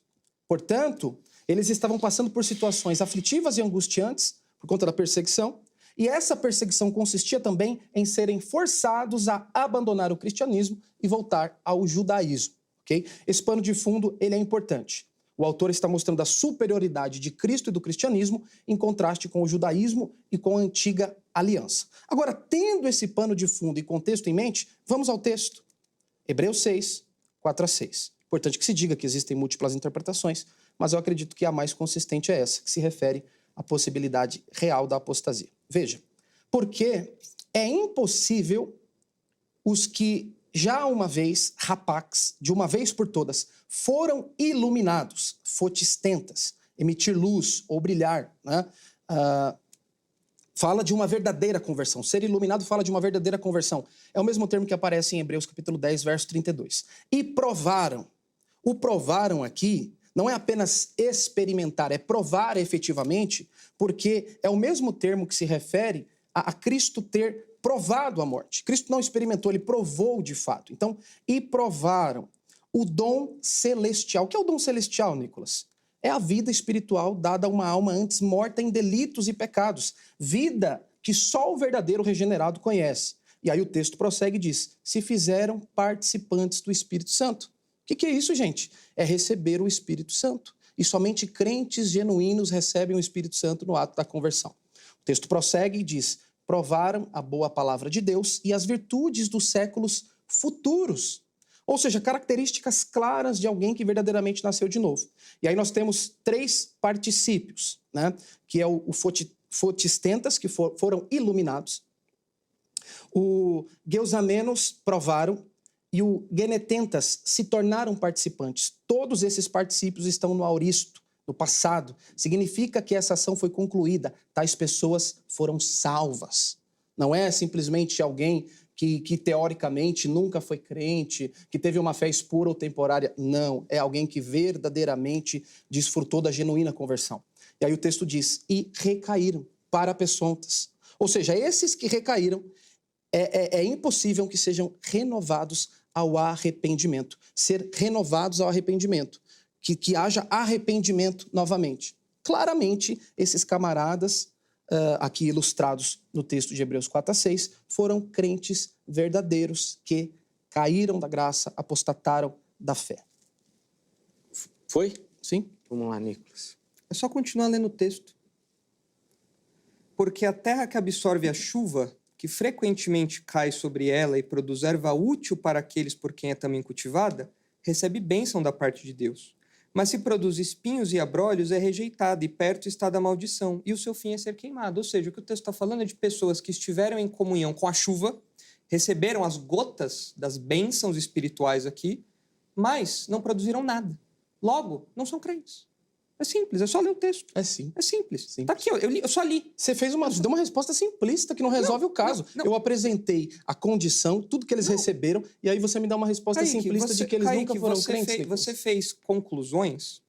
Portanto, eles estavam passando por situações aflitivas e angustiantes por conta da perseguição. E essa perseguição consistia também em serem forçados a abandonar o cristianismo e voltar ao judaísmo. Okay? Esse pano de fundo ele é importante. O autor está mostrando a superioridade de Cristo e do cristianismo em contraste com o judaísmo e com a antiga aliança. Agora, tendo esse pano de fundo e contexto em mente, vamos ao texto. Hebreus 6, 4 a 6. Importante que se diga que existem múltiplas interpretações, mas eu acredito que a mais consistente é essa, que se refere à possibilidade real da apostasia. Veja, porque é impossível os que já uma vez, rapax, de uma vez por todas, foram iluminados, fotistentas, emitir luz ou brilhar, né? Fala de uma verdadeira conversão. Ser iluminado fala de uma verdadeira conversão. É o mesmo termo que aparece em Hebreus capítulo 10, verso 32. E provaram. O provaram aqui não é apenas experimentar, é provar efetivamente, porque é o mesmo termo que se refere a Cristo ter provado a morte. Cristo não experimentou, ele provou de fato. Então, e provaram o dom celestial. O que é o dom celestial, Nicolas? É a vida espiritual dada a uma alma antes morta em delitos e pecados. Vida que só o verdadeiro regenerado conhece. E aí o texto prossegue e diz, se fizeram participantes do Espírito Santo. O que é isso, gente? É receber o Espírito Santo. E somente crentes genuínos recebem o Espírito Santo no ato da conversão. O texto prossegue e diz, provaram a boa palavra de Deus e as virtudes dos séculos futuros. Ou seja, características claras de alguém que verdadeiramente nasceu de novo. E aí nós temos 3 particípios, né? Que é o fotistentas, que foram iluminados, o geusamenos provaram, e o genetentas se tornaram participantes. Todos esses particípios estão no aoristo, no passado. Significa que essa ação foi concluída. Tais pessoas foram salvas. Não é simplesmente alguém que teoricamente nunca foi crente, que teve uma fé espura ou temporária. Não, é alguém que verdadeiramente desfrutou da genuína conversão. E aí o texto diz, e recaíram para peçontas. Ou seja, esses que recaíram, é impossível que sejam renovados ao arrependimento. Ser renovados ao arrependimento. Que haja arrependimento novamente. Claramente, esses camaradas, aqui ilustrados no texto de Hebreus 4 a 6, foram crentes verdadeiros que caíram da graça, apostataram da fé. Foi? Sim? Vamos lá, Nicolas. É só continuar lendo o texto. Porque a terra que absorve a chuva, que frequentemente cai sobre ela e produz erva útil para aqueles por quem é também cultivada, recebe bênção da parte de Deus. Mas se produz espinhos e abrolhos, é rejeitada, e perto está da maldição, e o seu fim é ser queimado. Ou seja, o que o texto está falando é de pessoas que estiveram em comunhão com a chuva, receberam as gotas das bênçãos espirituais aqui, mas não produziram nada. Logo, não são crentes. É simples, é só ler o texto. É sim. É simples. Sim. Tá aqui, eu só li. Você deu uma resposta simplista que não resolve o caso. Não. Eu apresentei a condição, tudo que eles receberam, e aí você me dá uma resposta Kaique, simplista de que eles nunca foram crentes. Você fez conclusões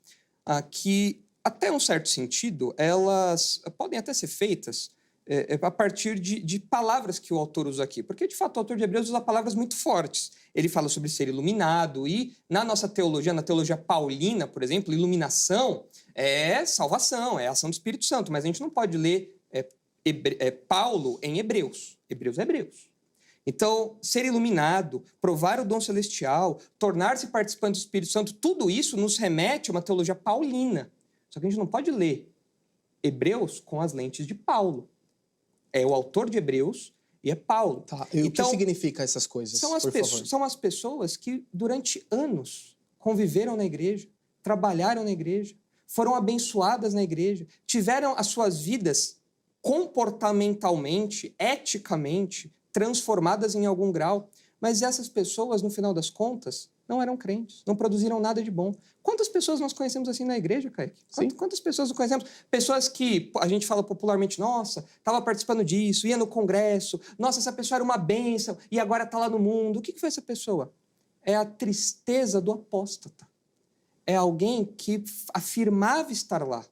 que, até um certo sentido, elas podem até ser feitas a partir de palavras que o autor usa aqui. Porque, de fato, o autor de Hebreus usa palavras muito fortes. Ele fala sobre ser iluminado e, na nossa teologia, na teologia paulina, por exemplo, iluminação é salvação, é ação do Espírito Santo. Mas a gente não pode ler Paulo em Hebreus. Hebreus é Hebreus. Então, ser iluminado, provar o dom celestial, tornar-se participante do Espírito Santo, tudo isso nos remete a uma teologia paulina. Só que a gente não pode ler Hebreus com as lentes de Paulo. É o autor de Hebreus e é Paulo. Tá. E então, o que significa essas coisas, são as pessoas que durante anos conviveram na igreja, trabalharam na igreja, foram abençoadas na igreja, tiveram as suas vidas comportamentalmente, eticamente, transformadas em algum grau, mas essas pessoas, no final das contas, não eram crentes, não produziram nada de bom. Quantas pessoas nós conhecemos assim na igreja, Kaique? Quantas pessoas nós conhecemos? Pessoas que a gente fala popularmente, nossa, estava participando disso, ia no congresso, nossa, essa pessoa era uma bênção e agora está lá no mundo. O que foi essa pessoa? É a tristeza do apóstata. É alguém que afirmava estar lá,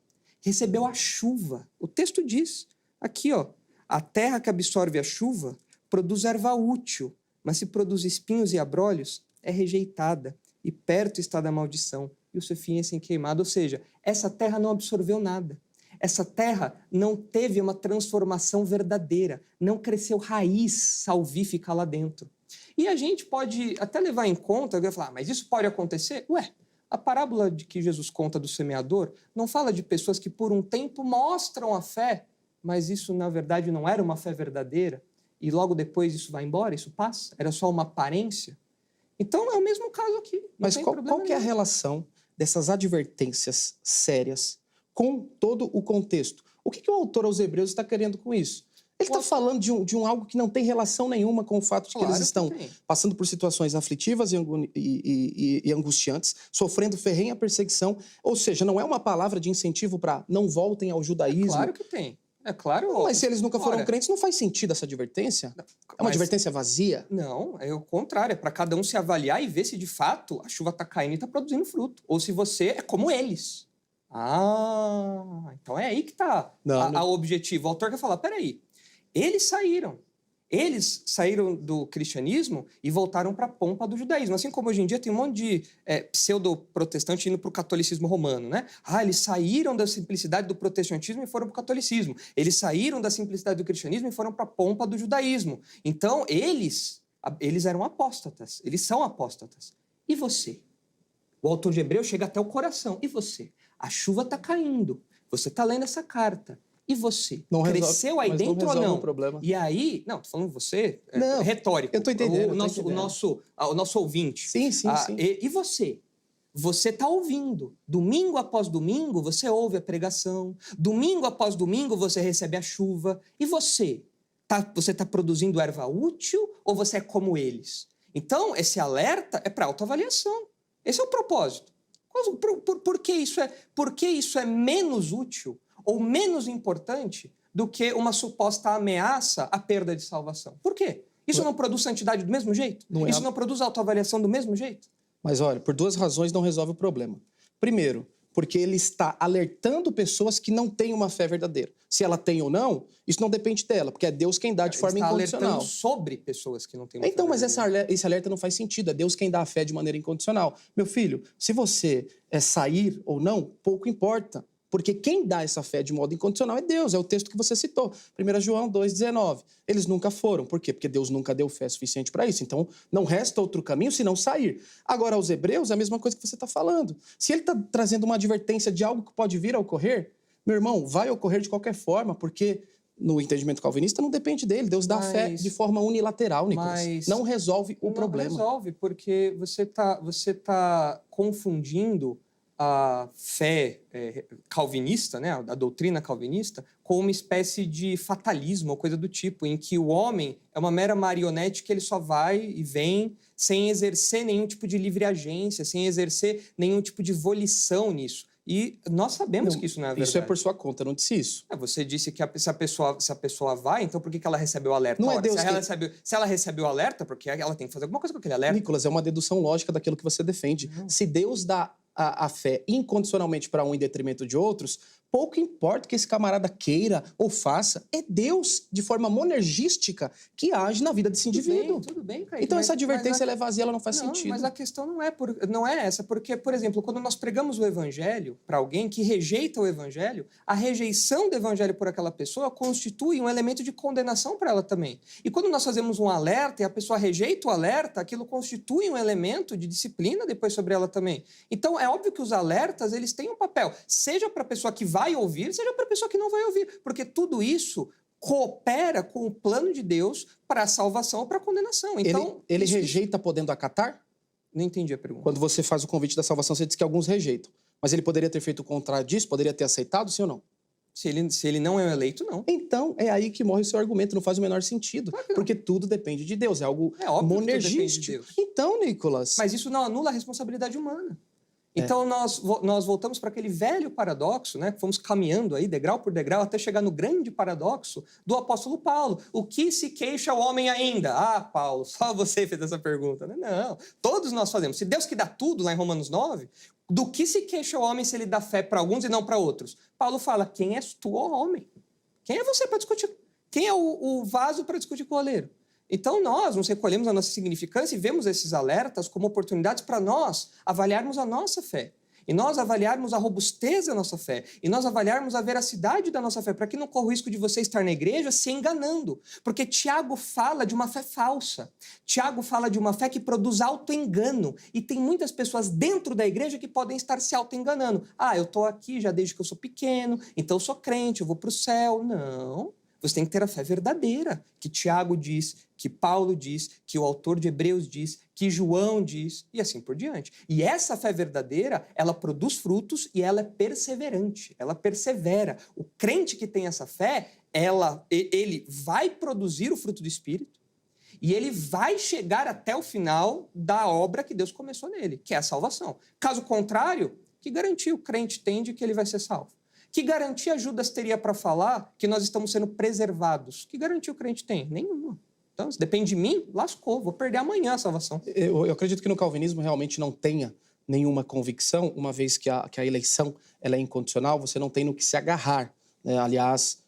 recebeu a chuva. O texto diz, aqui, ó, a terra que absorve a chuva produz erva útil, mas se produz espinhos e abrolhos, é rejeitada, e perto está da maldição, e o seu fim é sem queimado. Ou seja, essa terra não absorveu nada. Essa terra não teve uma transformação verdadeira, não cresceu raiz salvífica lá dentro. E a gente pode até levar em conta, eu ia falar, mas isso pode acontecer? Ué, a parábola de que Jesus conta do semeador não fala de pessoas que por um tempo mostram a fé, mas isso na verdade não era uma fé verdadeira, e logo depois isso vai embora, isso passa? Era só uma aparência? Então é o mesmo caso aqui. Mas qual que é a relação dessas advertências sérias com todo o contexto? O que o autor aos Hebreus está querendo com isso? Ele está falando de um algo que não tem relação nenhuma com o fato de que eles estão passando por situações aflitivas e angustiantes, sofrendo ferrenha perseguição. Ou seja, não é uma palavra de incentivo para não voltem ao judaísmo. É claro que tem. É claro. Mas se eles nunca foram crentes, não faz sentido essa advertência? É uma advertência vazia? Não, é o contrário. É para cada um se avaliar e ver se de fato a chuva está caindo e está produzindo fruto. Ou se você é como eles. Ah, então é aí que está o objetivo. O autor quer falar, peraí, eles saíram do cristianismo e voltaram para a pompa do judaísmo. Assim como hoje em dia tem um monte de pseudo-protestante indo para o catolicismo romano, né? Eles saíram da simplicidade do protestantismo e foram para o catolicismo. Eles saíram da simplicidade do cristianismo e foram para a pompa do judaísmo. Então, eles eram apóstatas. Eles são apóstatas. E você? O autor de Hebreus chega até o coração. E você? A chuva está caindo. Você está lendo essa carta. E você? Não cresceu aí dentro ou não? O problema. E aí... Não, tô falando você, não, retórico. Eu tô entendendo. O nosso ouvinte. Sim. E você? Você está ouvindo. Domingo após domingo, você ouve a pregação. Domingo após domingo, você recebe a chuva. E você? Você está produzindo erva útil ou você é como eles? Então, esse alerta é para autoavaliação. Esse é o propósito. Por que isso é menos útil ou menos importante do que uma suposta ameaça à perda de salvação? Por quê? Isso não produz santidade do mesmo jeito? Isso não produz autoavaliação do mesmo jeito? Mas olha, por duas razões não resolve o problema. Primeiro, porque ele está alertando pessoas que não têm uma fé verdadeira. Se ela tem ou não, isso não depende dela, porque é Deus quem dá de forma incondicional. Ele está alertando sobre pessoas que não têm uma fé verdadeira. Mas esse alerta não faz sentido, é Deus quem dá a fé de maneira incondicional. Meu filho, se você sair ou não, pouco importa. Porque quem dá essa fé de modo incondicional é Deus, é o texto que você citou, 1 João 2,19. Eles nunca foram. Por quê? Porque Deus nunca deu fé suficiente para isso. Então, não resta outro caminho senão sair. Agora, aos Hebreus, é a mesma coisa que você está falando. Se ele está trazendo uma advertência de algo que pode vir a ocorrer, meu irmão, vai ocorrer de qualquer forma, porque no entendimento calvinista não depende dele. Deus dá fé de forma unilateral, Nicolas. Não resolve o problema. Não resolve, porque você tá confundindo a fé calvinista, né, a doutrina calvinista, com uma espécie de fatalismo ou coisa do tipo, em que o homem é uma mera marionete que ele só vai e vem sem exercer nenhum tipo de livre agência, sem exercer nenhum tipo de volição nisso. E nós sabemos que isso não é verdade. Isso é por sua conta, eu não disse isso. Você disse que se a pessoa vai, então por que ela recebe o alerta? Não é Deus se ela recebe o alerta, porque ela tem que fazer alguma coisa com aquele alerta. Nicolas, é uma dedução lógica daquilo que você defende. Se Deus dá a fé incondicionalmente para um em detrimento de outros, pouco importa o que esse camarada queira ou faça, é Deus, de forma monergística, que age na vida desse indivíduo. Tudo bem, Kaique, Então essa advertência ela é vazia, ela não faz não, sentido. Mas a questão não é essa, porque, por exemplo, quando nós pregamos o evangelho para alguém que rejeita o evangelho, a rejeição do evangelho por aquela pessoa constitui um elemento de condenação para ela também. E quando nós fazemos um alerta e a pessoa rejeita o alerta, aquilo constitui um elemento de disciplina depois sobre ela também. Então, é óbvio que os alertas, eles têm um papel, seja para a pessoa que vai ouvir, seja para a pessoa que não vai ouvir, porque tudo isso coopera com o plano de Deus para a salvação ou para a condenação. Então, ele rejeita podendo acatar? Não entendi a pergunta. Quando você faz o convite da salvação, você diz que alguns rejeitam. Mas ele poderia ter feito o contrário disso? Poderia ter aceitado, sim ou não? Se ele não é eleito, não. Então, é aí que morre o seu argumento, não faz o menor sentido. Claro que não. Porque tudo depende de Deus, é algo óbvio que tudo monergístico. depende de Deus. Então, Nicolas... Mas isso não anula a responsabilidade humana. Então, nós voltamos para aquele velho paradoxo, né? Fomos caminhando aí, degrau por degrau, até chegar no grande paradoxo do apóstolo Paulo. O que se queixa o homem ainda? Ah, Paulo, só você fez essa pergunta. Não, todos nós fazemos. Se Deus que dá tudo, lá em Romanos 9, do que se queixa o homem se ele dá fé para alguns e não para outros? Paulo fala, quem és tu, ó homem? Quem é você para discutir? Quem é o vaso para discutir com o oleiro? Então, nós nos recolhemos a nossa significância e vemos esses alertas como oportunidades para nós avaliarmos a nossa fé. E nós avaliarmos a robustez da nossa fé. E nós avaliarmos a veracidade da nossa fé, para que não corra o risco de você estar na igreja se enganando. Porque Tiago fala de uma fé falsa. Tiago fala de uma fé que produz auto-engano. E tem muitas pessoas dentro da igreja que podem estar se auto-enganando. Ah, eu estou aqui já desde que eu sou pequeno, então eu sou crente, eu vou para o céu. Não. Você tem que ter a fé verdadeira, que Tiago diz, que Paulo diz, que o autor de Hebreus diz, que João diz, e assim por diante. E essa fé verdadeira, ela produz frutos e ela é perseverante, ela persevera. O crente que tem essa fé, ele vai produzir o fruto do Espírito e ele vai chegar até o final da obra que Deus começou nele, que é a salvação. Caso contrário, que garantia o crente tem de que ele vai ser salvo? Que garantia Judas teria para falar que nós estamos sendo preservados? Que garantia o crente tem? Nenhuma. Então, se depende de mim, lascou. Vou perder amanhã a salvação. Eu acredito que no calvinismo realmente não tenha nenhuma convicção, uma vez que a eleição ela é incondicional, você não tem no que se agarrar. Né? Aliás,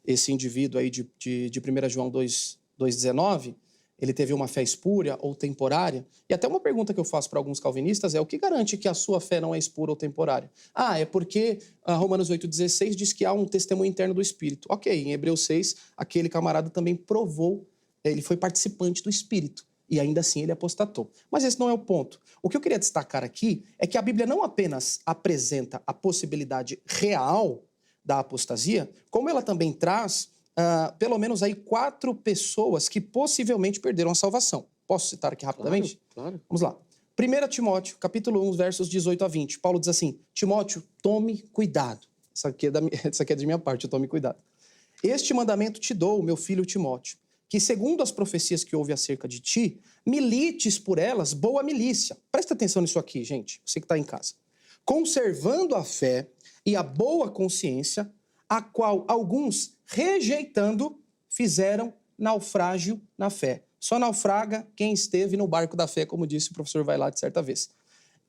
esse indivíduo aí de 1 João 2,19, ele teve uma fé espúria ou temporária. E até uma pergunta que eu faço para alguns calvinistas é o que garante que a sua fé não é espúria ou temporária? Ah, é porque Romanos 8,16 diz que há um testemunho interno do Espírito. Ok, em Hebreus 6, aquele camarada também provou, ele foi participante do Espírito. E ainda assim ele apostatou. Mas esse não é o ponto. O que eu queria destacar aqui é que a Bíblia não apenas apresenta a possibilidade real da apostasia, como ela também traz pelo menos aí 4 pessoas que possivelmente perderam a salvação. Posso citar aqui rapidamente? Claro. Vamos lá. 1 Timóteo, capítulo 1, versos 18 a 20. Paulo diz assim, Timóteo, tome cuidado. Isso aqui é de minha parte, tome cuidado. Este mandamento te dou, meu filho Timóteo, que segundo as profecias que houve acerca de ti, milites por elas boa milícia. Presta atenção nisso aqui, gente, você que está em casa. Conservando a fé e a boa consciência, a qual alguns, rejeitando, fizeram naufrágio na fé. Só naufraga quem esteve no barco da fé, como disse o professor Vailate certa vez.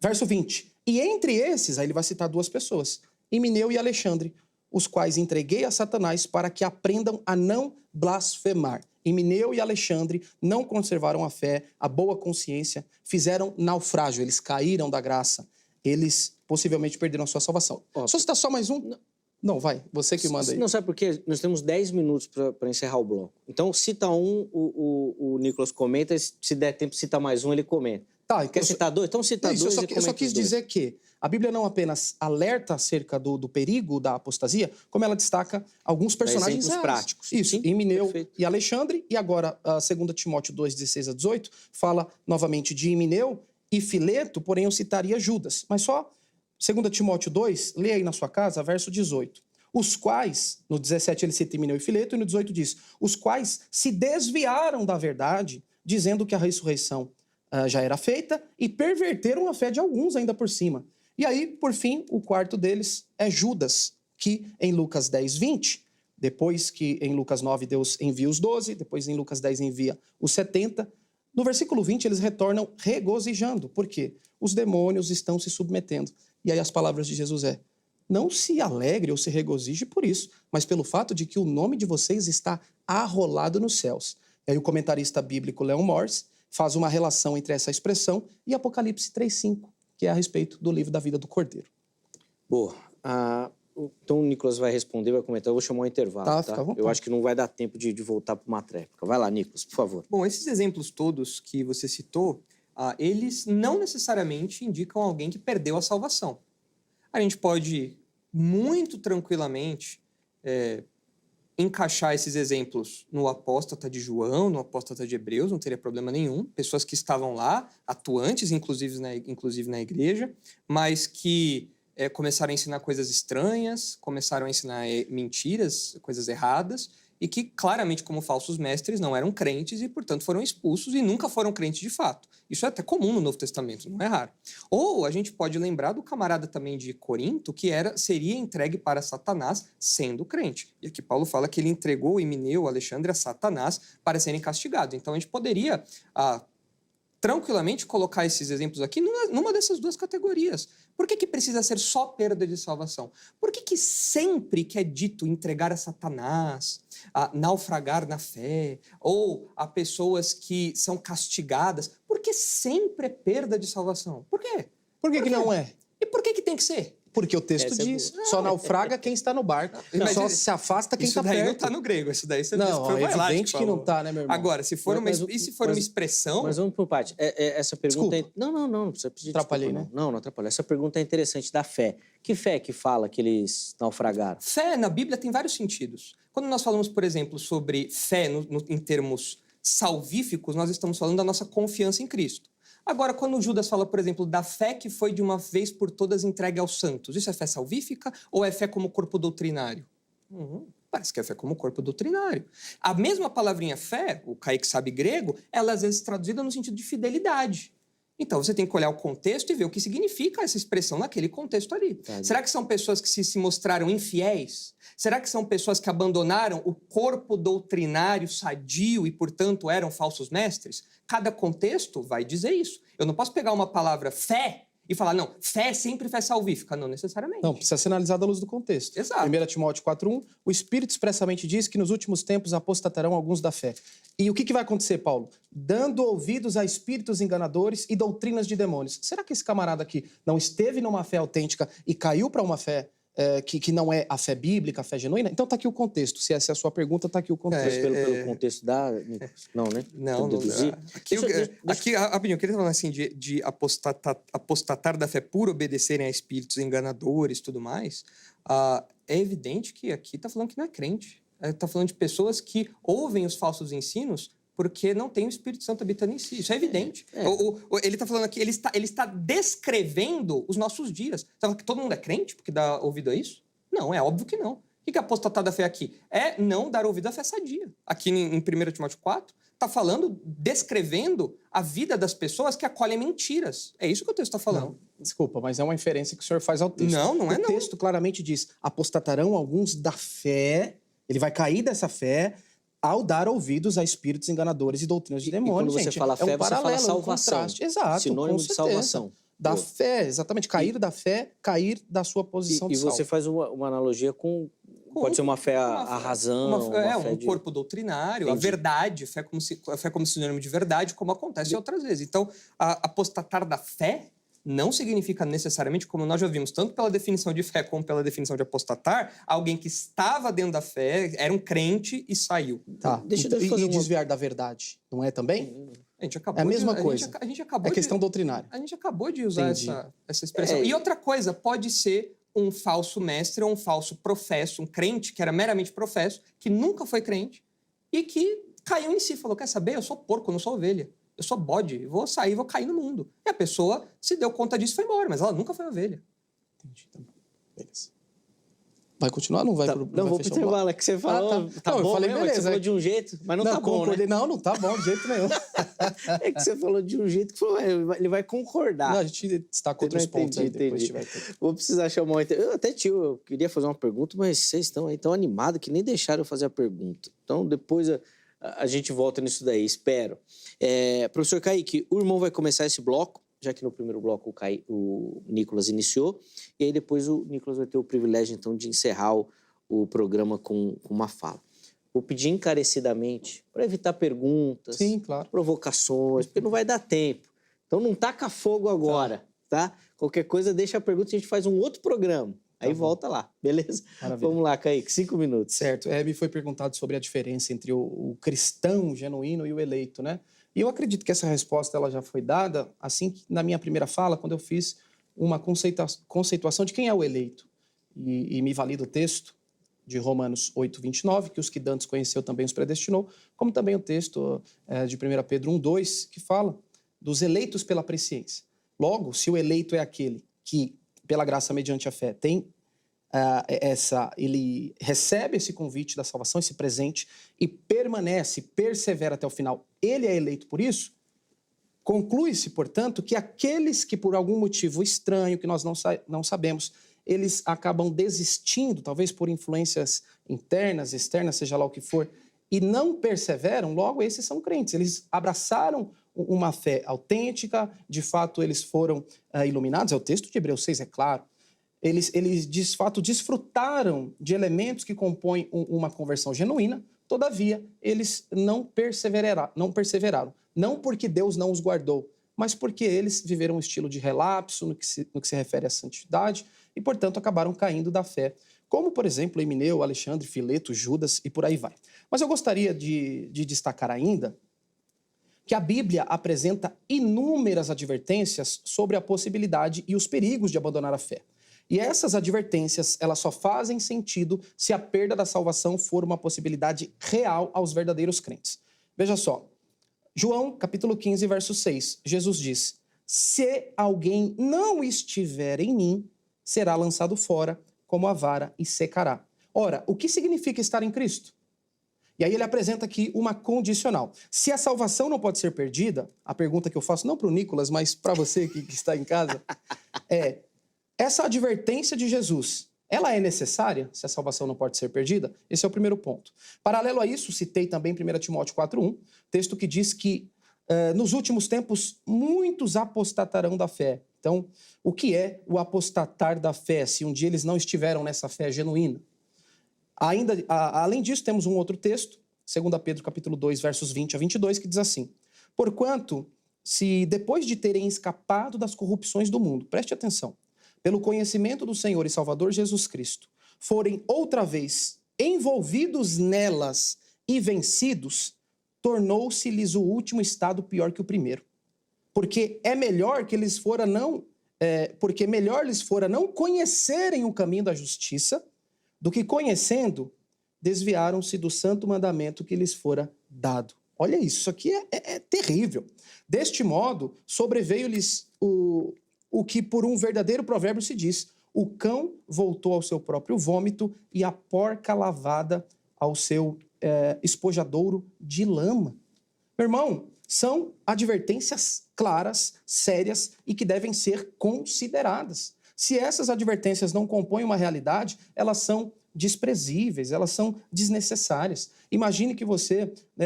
Verso 20. E entre esses, aí ele vai citar 2 pessoas, Himeneu e Alexandre, os quais entreguei a Satanás para que aprendam a não blasfemar. Himeneu e Alexandre não conservaram a fé, a boa consciência, fizeram naufrágio, eles caíram da graça, eles possivelmente perderam a sua salvação. Só citar só mais um? Não, vai, você que manda aí. Não, sabe por quê? Nós temos 10 minutos para encerrar o bloco. Então, cita um, o Nicolas comenta, se der tempo, cita mais um, ele comenta. Tá, quer citar 2? Então cita 2 e comenta. Eu só quis dizer que a Bíblia não apenas alerta acerca do perigo da apostasia, como ela destaca alguns personagens exemplos práticos. Isso, Sim, Himeneu perfeito. e Alexandre, e agora, 2 Timóteo 2, 16 a 18, fala novamente de Himeneu e Fileto, porém eu citaria Judas. Mas só 2 Timóteo 2, leia aí na sua casa, verso 18. Os quais, no 17 ele cita Himeneu e Fileto, e no 18 diz, os quais se desviaram da verdade, dizendo que a ressurreição já era feita, e perverteram a fé de alguns ainda por cima. E aí, por fim, o quarto deles é Judas, que em Lucas 10, 20, depois que em Lucas 9 Deus envia os 12, depois em Lucas 10 envia os 70, no versículo 20 eles retornam regozijando. Por quê? Os demônios estão se submetendo. E aí as palavras de Jesus não se alegre ou se regozije por isso, mas pelo fato de que o nome de vocês está arrolado nos céus. E aí o comentarista bíblico Leon Morris faz uma relação entre essa expressão e Apocalipse 3:5, que é a respeito do livro da vida do Cordeiro. Boa. Então o Nicolas vai responder, vai comentar. Eu vou chamar um intervalo, tá? Fica à vontade. Eu acho que não vai dar tempo de voltar para uma tréplica. Vai lá, Nicolas, por favor. Bom, esses exemplos todos que você citou, eles não necessariamente indicam alguém que perdeu a salvação. A gente pode muito tranquilamente encaixar esses exemplos no apóstata de João, no apóstata de Hebreus, não teria problema nenhum. Pessoas que estavam lá, atuantes, inclusive na igreja, mas que começaram a ensinar coisas estranhas, começaram a ensinar mentiras, coisas erradas, e que claramente, como falsos mestres, não eram crentes e, portanto, foram expulsos e nunca foram crentes de fato. Isso é até comum no Novo Testamento, não é raro. Ou a gente pode lembrar do camarada também de Corinto, que seria entregue para Satanás sendo crente. E aqui Paulo fala que ele entregou Himeneu, Alexandre a Satanás para serem castigados. Então a gente poderia tranquilamente colocar esses exemplos aqui numa dessas duas categorias. Por que precisa ser só perda de salvação? Por que sempre que é dito entregar a Satanás, naufragar na fé, ou a pessoas que são castigadas, por que sempre é perda de salvação? Por quê? Por que não é? E por que tem que ser? Porque o texto diz, só naufraga quem está no barco, só se afasta quem está perto. Isso daí não está no grego, isso daí você não, foi é evidente que não está, né, meu irmão? Agora, se for uma expressão... Mas vamos por parte. Essa pergunta... Não precisa pedir desculpa. Atrapalhei, né? Não atrapalhei. Essa pergunta é interessante, da fé. Que fé que fala que eles naufragaram? Fé, na Bíblia, tem vários sentidos. Quando nós falamos, por exemplo, sobre fé em termos salvíficos, nós estamos falando da nossa confiança em Cristo. Agora, quando Judas fala, por exemplo, da fé que foi de uma vez por todas entregue aos santos, isso é fé salvífica ou é fé como corpo doutrinário? Parece que é fé como corpo doutrinário. A mesma palavrinha fé, o Kaique sabe grego, ela às vezes traduzida no sentido de fidelidade. Então, você tem que olhar o contexto e ver o que significa essa expressão naquele contexto ali. Será que são pessoas que se mostraram infiéis? Será que são pessoas que abandonaram o corpo doutrinário sadio e, portanto, eram falsos mestres? Cada contexto vai dizer isso. Eu não posso pegar uma palavra fé e falar, não, fé é sempre fé salvífica. Não necessariamente. Não, precisa ser analisado à luz do contexto. Exato. 1 Timóteo 4:1, o Espírito expressamente diz que nos últimos tempos apostatarão alguns da fé. E o que vai acontecer, Paulo? Dando ouvidos a espíritos enganadores e doutrinas de demônios. Será que esse camarada aqui não esteve numa fé autêntica e caiu para uma fé que não é a fé bíblica, a fé genuína? Então tá aqui o contexto. Se essa é a sua pergunta, tá aqui o contexto. Pelo contexto da... Não, né? Não. Aqui, rapidinho, eu queria falar assim de apostatar da fé por obedecerem a espíritos enganadores e tudo mais. É evidente que aqui tá falando que não é crente. Tá falando de pessoas que ouvem os falsos ensinos porque não tem o Espírito Santo habitando em si. Isso é evidente. Ele está falando aqui, ele está descrevendo os nossos dias. Você fala que todo mundo é crente porque dá ouvido a isso? Não, é óbvio que não. O que é apostatar da fé aqui? É não dar ouvido à fé sadia. Aqui em 1 Timóteo 4, está falando, descrevendo a vida das pessoas que acolhem mentiras. É isso que o texto está falando. Não, desculpa, mas é uma inferência que o senhor faz ao texto. Não é não. O texto claramente diz, apostatarão alguns da fé, ele vai cair dessa fé ao dar ouvidos a espíritos enganadores e doutrinas de demônios. E quando você fala fé, você fala salvação. Exato, sinônimo de salvação. Da fé, exatamente. Cair da fé, cair da sua posição de salvo. E você faz uma analogia com... Pode ser uma fé à razão, um corpo doutrinário, a verdade, a fé como sinônimo de verdade, como acontece outras vezes. Então, apostatar da fé não significa necessariamente, como nós já vimos, tanto pela definição de fé como pela definição de apostatar, alguém que estava dentro da fé, era um crente e saiu. Tá. Deixa eu fazer desviar da verdade, não é também? A gente acabou é a mesma coisa. A gente acabou questão doutrinária. A gente acabou de usar essa expressão. E outra coisa, pode ser um falso mestre ou um falso professo, um crente que era meramente professo, que nunca foi crente e que caiu em si, falou, quer saber, eu sou porco, eu não sou ovelha. Eu sou bode, vou sair, vou cair no mundo. E a pessoa se deu conta disso e foi embora, mas ela nunca foi ovelha. Entendi, tá bom. Beleza. Vai continuar? Não vai? Não, vou pro intervalo, é que você falou. Tá bom, eu falei, beleza. Você falou de um jeito, mas não tá bom, né? Não tá bom de jeito nenhum. É que você falou de um jeito que falou, ele vai concordar. Não, a gente destaca outros pontos aí, depois a gente vai ter. Vou precisar chamar um... eu queria fazer uma pergunta, mas vocês estão aí tão animados que nem deixaram eu fazer a pergunta. Então, depois a gente volta nisso daí, espero. Professor Kaique, o irmão vai começar esse bloco já que no primeiro bloco o Nicolas iniciou, e aí depois o Nicolas vai ter o privilégio, então, de encerrar o programa com uma fala. Vou pedir encarecidamente, para evitar perguntas, Sim, claro, provocações, porque não vai dar tempo. Então não taca fogo agora, tá? Qualquer coisa, deixa a pergunta e a gente faz um outro programa. Aí volta lá, beleza? Maravilha. Vamos lá, Kaique, 5 minutos. Certo. Me foi perguntado sobre a diferença entre o cristão genuíno e o eleito, né? E eu acredito que essa resposta ela já foi dada assim na minha primeira fala, quando eu fiz uma conceituação de quem é o eleito. E me valida o texto de Romanos 8:29, que os que dantes conheceu também os predestinou, como também o texto de 1 Pedro 1:2, que fala dos eleitos pela presciência. Logo, se o eleito é aquele que, pela graça mediante a fé, ele recebe esse convite da salvação, esse presente, e permanece, persevera até o final, ele é eleito por isso, conclui-se, portanto, que aqueles que por algum motivo estranho, que nós não sabemos, eles acabam desistindo, talvez por influências internas, externas, seja lá o que for, e não perseveram, logo esses são crentes. Eles abraçaram uma fé autêntica, de fato eles foram iluminados, é o texto de Hebreus 6, é claro. Eles de fato desfrutaram de elementos que compõem uma conversão genuína, todavia eles não perseveraram. Não porque Deus não os guardou, mas porque eles viveram um estilo de relapso no que se refere à santidade e, portanto, acabaram caindo da fé. Como, por exemplo, Emineu, Alexandre, Fileto, Judas e por aí vai. Mas eu gostaria de destacar ainda que a Bíblia apresenta inúmeras advertências sobre a possibilidade e os perigos de abandonar a fé. E essas advertências, elas só fazem sentido se a perda da salvação for uma possibilidade real aos verdadeiros crentes. Veja só, João, capítulo 15, verso 6, Jesus diz: se alguém não estiver em mim, será lançado fora como a vara e secará. Ora, o que significa estar em Cristo? E aí ele apresenta aqui uma condicional. Se a salvação não pode ser perdida, a pergunta que eu faço, não para o Nicolas, mas para você que está em casa, essa advertência de Jesus, ela é necessária se a salvação não pode ser perdida? Esse é o primeiro ponto. Paralelo a isso, citei também 1 Timóteo 4:1, texto que diz que nos últimos tempos muitos apostatarão da fé. Então, o que é o apostatar da fé, se um dia eles não estiveram nessa fé genuína? Além disso, temos um outro texto, 2 Pedro capítulo 2, versos 20 a 22, que diz assim: porquanto, se depois de terem escapado das corrupções do mundo, preste atenção, pelo conhecimento do Senhor e Salvador Jesus Cristo, forem outra vez envolvidos nelas e vencidos, tornou-se-lhes o último estado pior que o primeiro. Porque melhor lhes fora não conhecerem o caminho da justiça, do que conhecendo, desviaram-se do santo mandamento que lhes fora dado. Olha isso aqui é terrível. Deste modo, sobreveio-lhes o que por um verdadeiro provérbio se diz: o cão voltou ao seu próprio vômito e a porca lavada ao seu espojadouro de lama. Meu irmão, são advertências claras, sérias e que devem ser consideradas. Se essas advertências não compõem uma realidade, elas são desprezíveis, elas são desnecessárias. Imagine que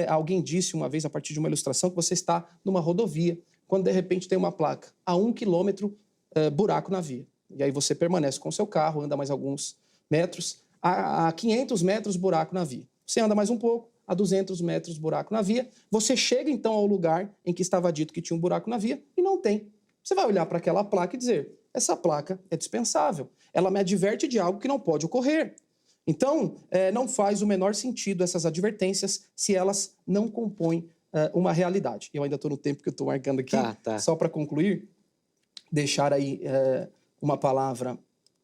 alguém disse uma vez, a partir de uma ilustração, que você está numa rodovia, quando de repente tem uma placa, a 1 quilômetro, buraco na via. E aí você permanece com o seu carro, anda mais alguns metros, a 500 metros, buraco na via. Você anda mais um pouco, a 200 metros, buraco na via. Você chega então ao lugar em que estava dito que tinha um buraco na via e não tem. Você vai olhar para aquela placa e dizer: essa placa é dispensável. Ela me adverte de algo que não pode ocorrer. Então, não faz o menor sentido essas advertências se elas não compõem uma realidade. Eu ainda estou no tempo que eu estou marcando aqui, só para concluir, deixar aí uma palavra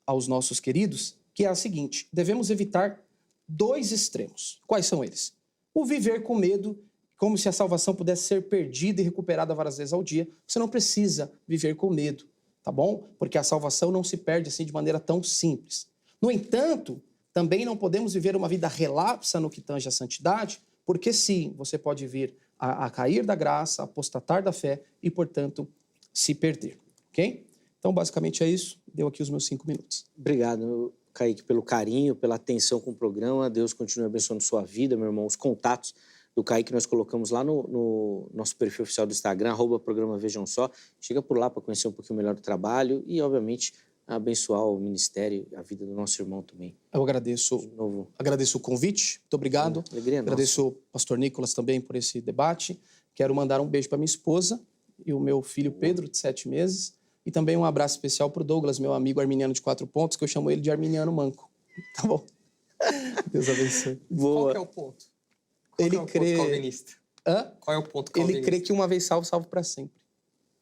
aos nossos queridos, que é a seguinte: devemos evitar 2 extremos. Quais são eles? O viver com medo, como se a salvação pudesse ser perdida e recuperada várias vezes ao dia. Você não precisa viver com medo, tá bom? Porque a salvação não se perde assim de maneira tão simples. No entanto, também não podemos viver uma vida relapsa no que tange à santidade, porque sim, você pode vir a cair da graça, apostatar da fé e, portanto, se perder, ok? Então, basicamente é isso. Deu aqui os meus 5 minutos. Obrigado, Kaique, pelo carinho, pela atenção com o programa. Deus continue abençoando sua vida, meu irmão. Os contatos do Kaique nós colocamos lá no nosso perfil oficial do Instagram, @programa Vejam Só. Chega por lá para conhecer um pouquinho melhor do trabalho e, obviamente, abençoar o ministério, a vida do nosso irmão também. Eu agradeço, De novo. agradeço o convite, muito obrigado. Alegria nossa. Agradeço o pastor Nicolas também por esse debate. Quero mandar um beijo para minha esposa e o meu filho Pedro, de 7 meses. E também um abraço especial para o Douglas, meu amigo arminiano de 4 pontos, que eu chamo ele de arminiano manco. Tá bom? Deus abençoe. Boa. Qual que é o ponto? Qual Ele que é o crê- ponto calvinista? Hã? Qual é o ponto calvinista? Ele crê que uma vez salvo, salvo para sempre.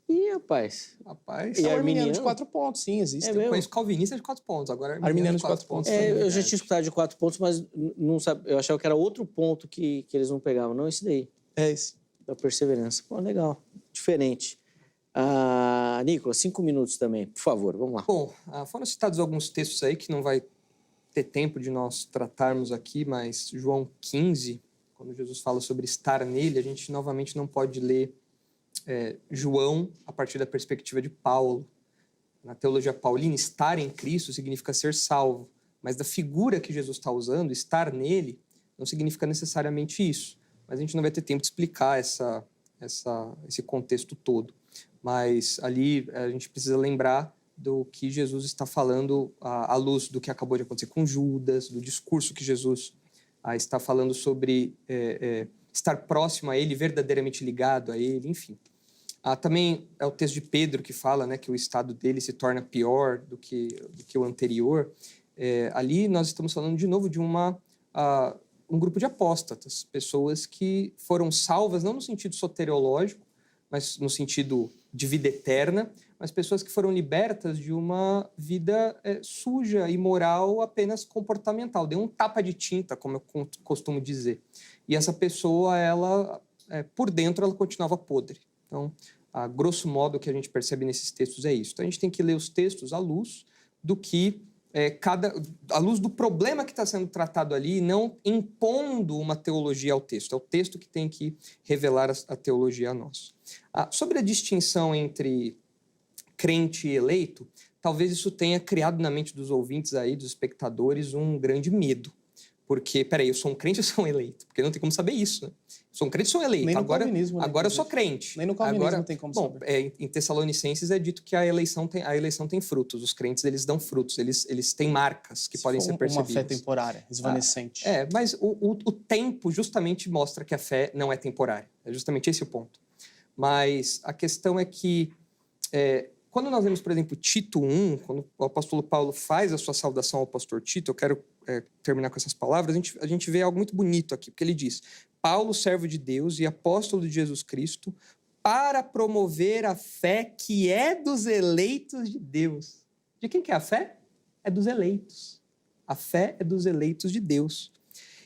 Ih, rapaz. Rapaz, E É um arminiano? arminiano de 4 pontos, sim, existe. É eu mesmo? conheço calvinista de 4 pontos, agora Arminiano de 4 pontos. É, também. eu já tinha escutado de 4 pontos, mas não sabe, eu achava que era outro ponto que eles não pegavam. Não, esse daí, É esse. da perseverança. Pô, legal. Diferente. Nicolas, 5 minutos também, por favor, vamos lá. Bom, foram citados alguns textos aí que não vai ter tempo de nós tratarmos aqui, mas João 15, quando Jesus fala sobre estar nele, a gente novamente não pode ler João a partir da perspectiva de Paulo. Na teologia paulina, estar em Cristo significa ser salvo, mas da figura que Jesus está usando, estar nele, não significa necessariamente isso. Mas a gente não vai ter tempo de explicar esse contexto todo. Mas ali a gente precisa lembrar do que Jesus está falando à luz do que acabou de acontecer com Judas, do discurso que Jesus está falando sobre estar próximo a ele, verdadeiramente ligado a ele, enfim. Também é o texto de Pedro que fala, né, que o estado dele se torna pior do que o anterior. Ali nós estamos falando de novo de um grupo de apóstatas, pessoas que foram salvas não no sentido soteriológico, mas no sentido de vida eterna, mas pessoas que foram libertas de uma vida suja, imoral, apenas comportamental. Deu um tapa de tinta, como eu costumo dizer. E essa pessoa, ela por dentro, ela continuava podre. Então, a grosso modo, o que a gente percebe nesses textos é isso. Então, a gente tem que ler os textos à luz do que à luz do problema que está sendo tratado ali, não impondo uma teologia ao texto. É o texto que tem que revelar a teologia a nós. Sobre a distinção entre crente e eleito, talvez isso tenha criado na mente dos ouvintes aí, dos espectadores, um grande medo. Porque, peraí, eu sou um crente ou sou um eleito? Porque não tem como saber isso, né? Sou um crente ou sou um eleito? Nem no Agora calvinismo, né, eu sou inclusive. crente. Nem no calvinismo Agora, tem como bom, saber. em Tessalonicenses é dito que a eleição tem frutos. Os crentes, eles dão frutos. Eles têm marcas que podem ser percebidas. Uma fé temporária, esvanecente. Mas o tempo justamente mostra que a fé não é temporária. É justamente esse o ponto. Mas a questão é que quando nós vemos, por exemplo, Tito 1, quando o apóstolo Paulo faz a sua saudação ao pastor Tito, eu quero terminar com essas palavras, a gente vê algo muito bonito aqui, porque ele diz: Paulo, servo de Deus e apóstolo de Jesus Cristo, para promover a fé que é dos eleitos de Deus. De quem que é a fé? É dos eleitos. A fé é dos eleitos de Deus.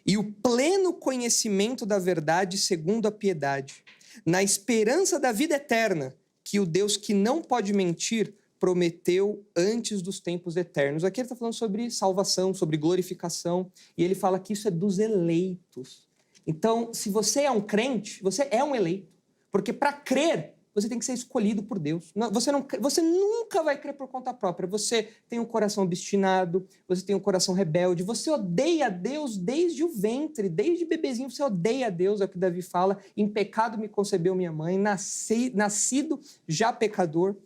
E o pleno conhecimento da verdade segundo a piedade, na esperança da vida eterna, que o Deus que não pode mentir prometeu antes dos tempos eternos. Aqui ele está falando sobre salvação, sobre glorificação, e ele fala que isso é dos eleitos. Então, se você é um crente, você é um eleito, porque para crer, você tem que ser escolhido por Deus. Você nunca vai crer por conta própria. Você tem um coração obstinado, você tem um coração rebelde, você odeia a Deus desde o ventre, desde bebezinho você odeia a Deus, é o que Davi fala: em pecado me concebeu minha mãe, nascido já pecador.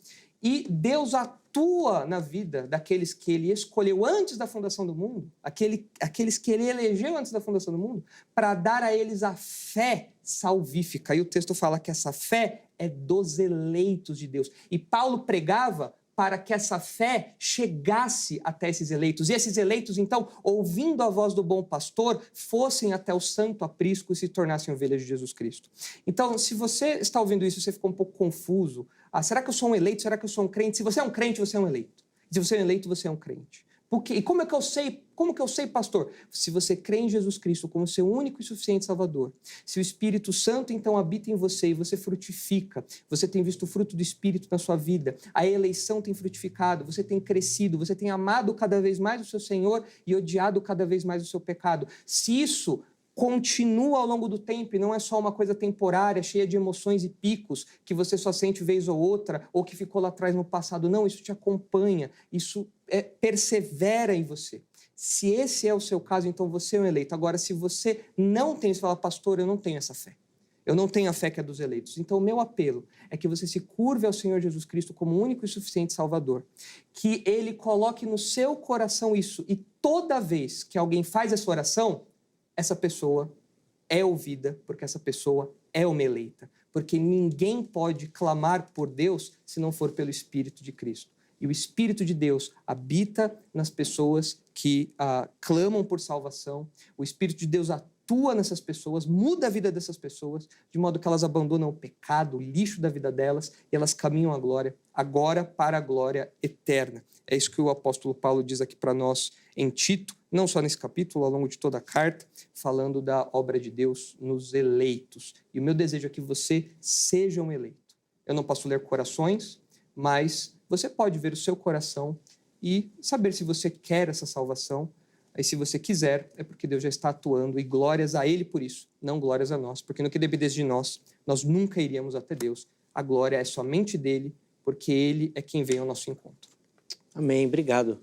E Deus atua na vida daqueles que ele escolheu antes da fundação do mundo, aqueles que ele elegeu antes da fundação do mundo, para dar a eles a fé salvífica. E o texto fala que essa fé é dos eleitos de Deus. E Paulo pregava para que essa fé chegasse até esses eleitos. E esses eleitos, então, ouvindo a voz do bom pastor, fossem até o santo aprisco e se tornassem ovelhas de Jesus Cristo. Então, se você está ouvindo isso e você ficou um pouco confuso, será que eu sou um eleito? Será que eu sou um crente? Se você é um crente, você é um eleito. Se você é um eleito, você é um crente. Por quê? E como é que eu sei? Como que eu sei, pastor? Se você crê em Jesus Cristo como seu único e suficiente Salvador, se o Espírito Santo, então, habita em você e você frutifica, você tem visto o fruto do Espírito na sua vida, a eleição tem frutificado, você tem crescido, você tem amado cada vez mais o seu Senhor e odiado cada vez mais o seu pecado. Se isso continua ao longo do tempo e não é só uma coisa temporária, cheia de emoções e picos, que você só sente vez ou outra, ou que ficou lá atrás no passado. Não, isso te acompanha, isso persevera em você. Se esse é o seu caso, então você é um eleito. Agora, se você não tem, você fala, pastor, eu não tenho essa fé. Eu não tenho a fé que é dos eleitos. Então, o meu apelo é que você se curve ao Senhor Jesus Cristo como único e suficiente Salvador. Que Ele coloque no seu coração isso. E toda vez que alguém faz essa oração, essa pessoa é ouvida, porque essa pessoa é uma eleita. Porque ninguém pode clamar por Deus se não for pelo Espírito de Cristo. E o Espírito de Deus habita nas pessoas que clamam por salvação. O Espírito de Deus atua nessas pessoas, muda a vida dessas pessoas, de modo que elas abandonam o pecado, o lixo da vida delas, e elas caminham à glória, agora para a glória eterna. É isso que o apóstolo Paulo diz aqui para nós em Tito, não só nesse capítulo, ao longo de toda a carta, falando da obra de Deus nos eleitos. E o meu desejo é que você seja um eleito. Eu não posso ler corações, mas você pode ver o seu coração e saber se você quer essa salvação. Aí, se você quiser, é porque Deus já está atuando, e glórias a Ele por isso, não glórias a nós, porque no que dependesse de nós, nós nunca iríamos até Deus. A glória é somente dele, porque Ele é quem vem ao nosso encontro. Amém, obrigado.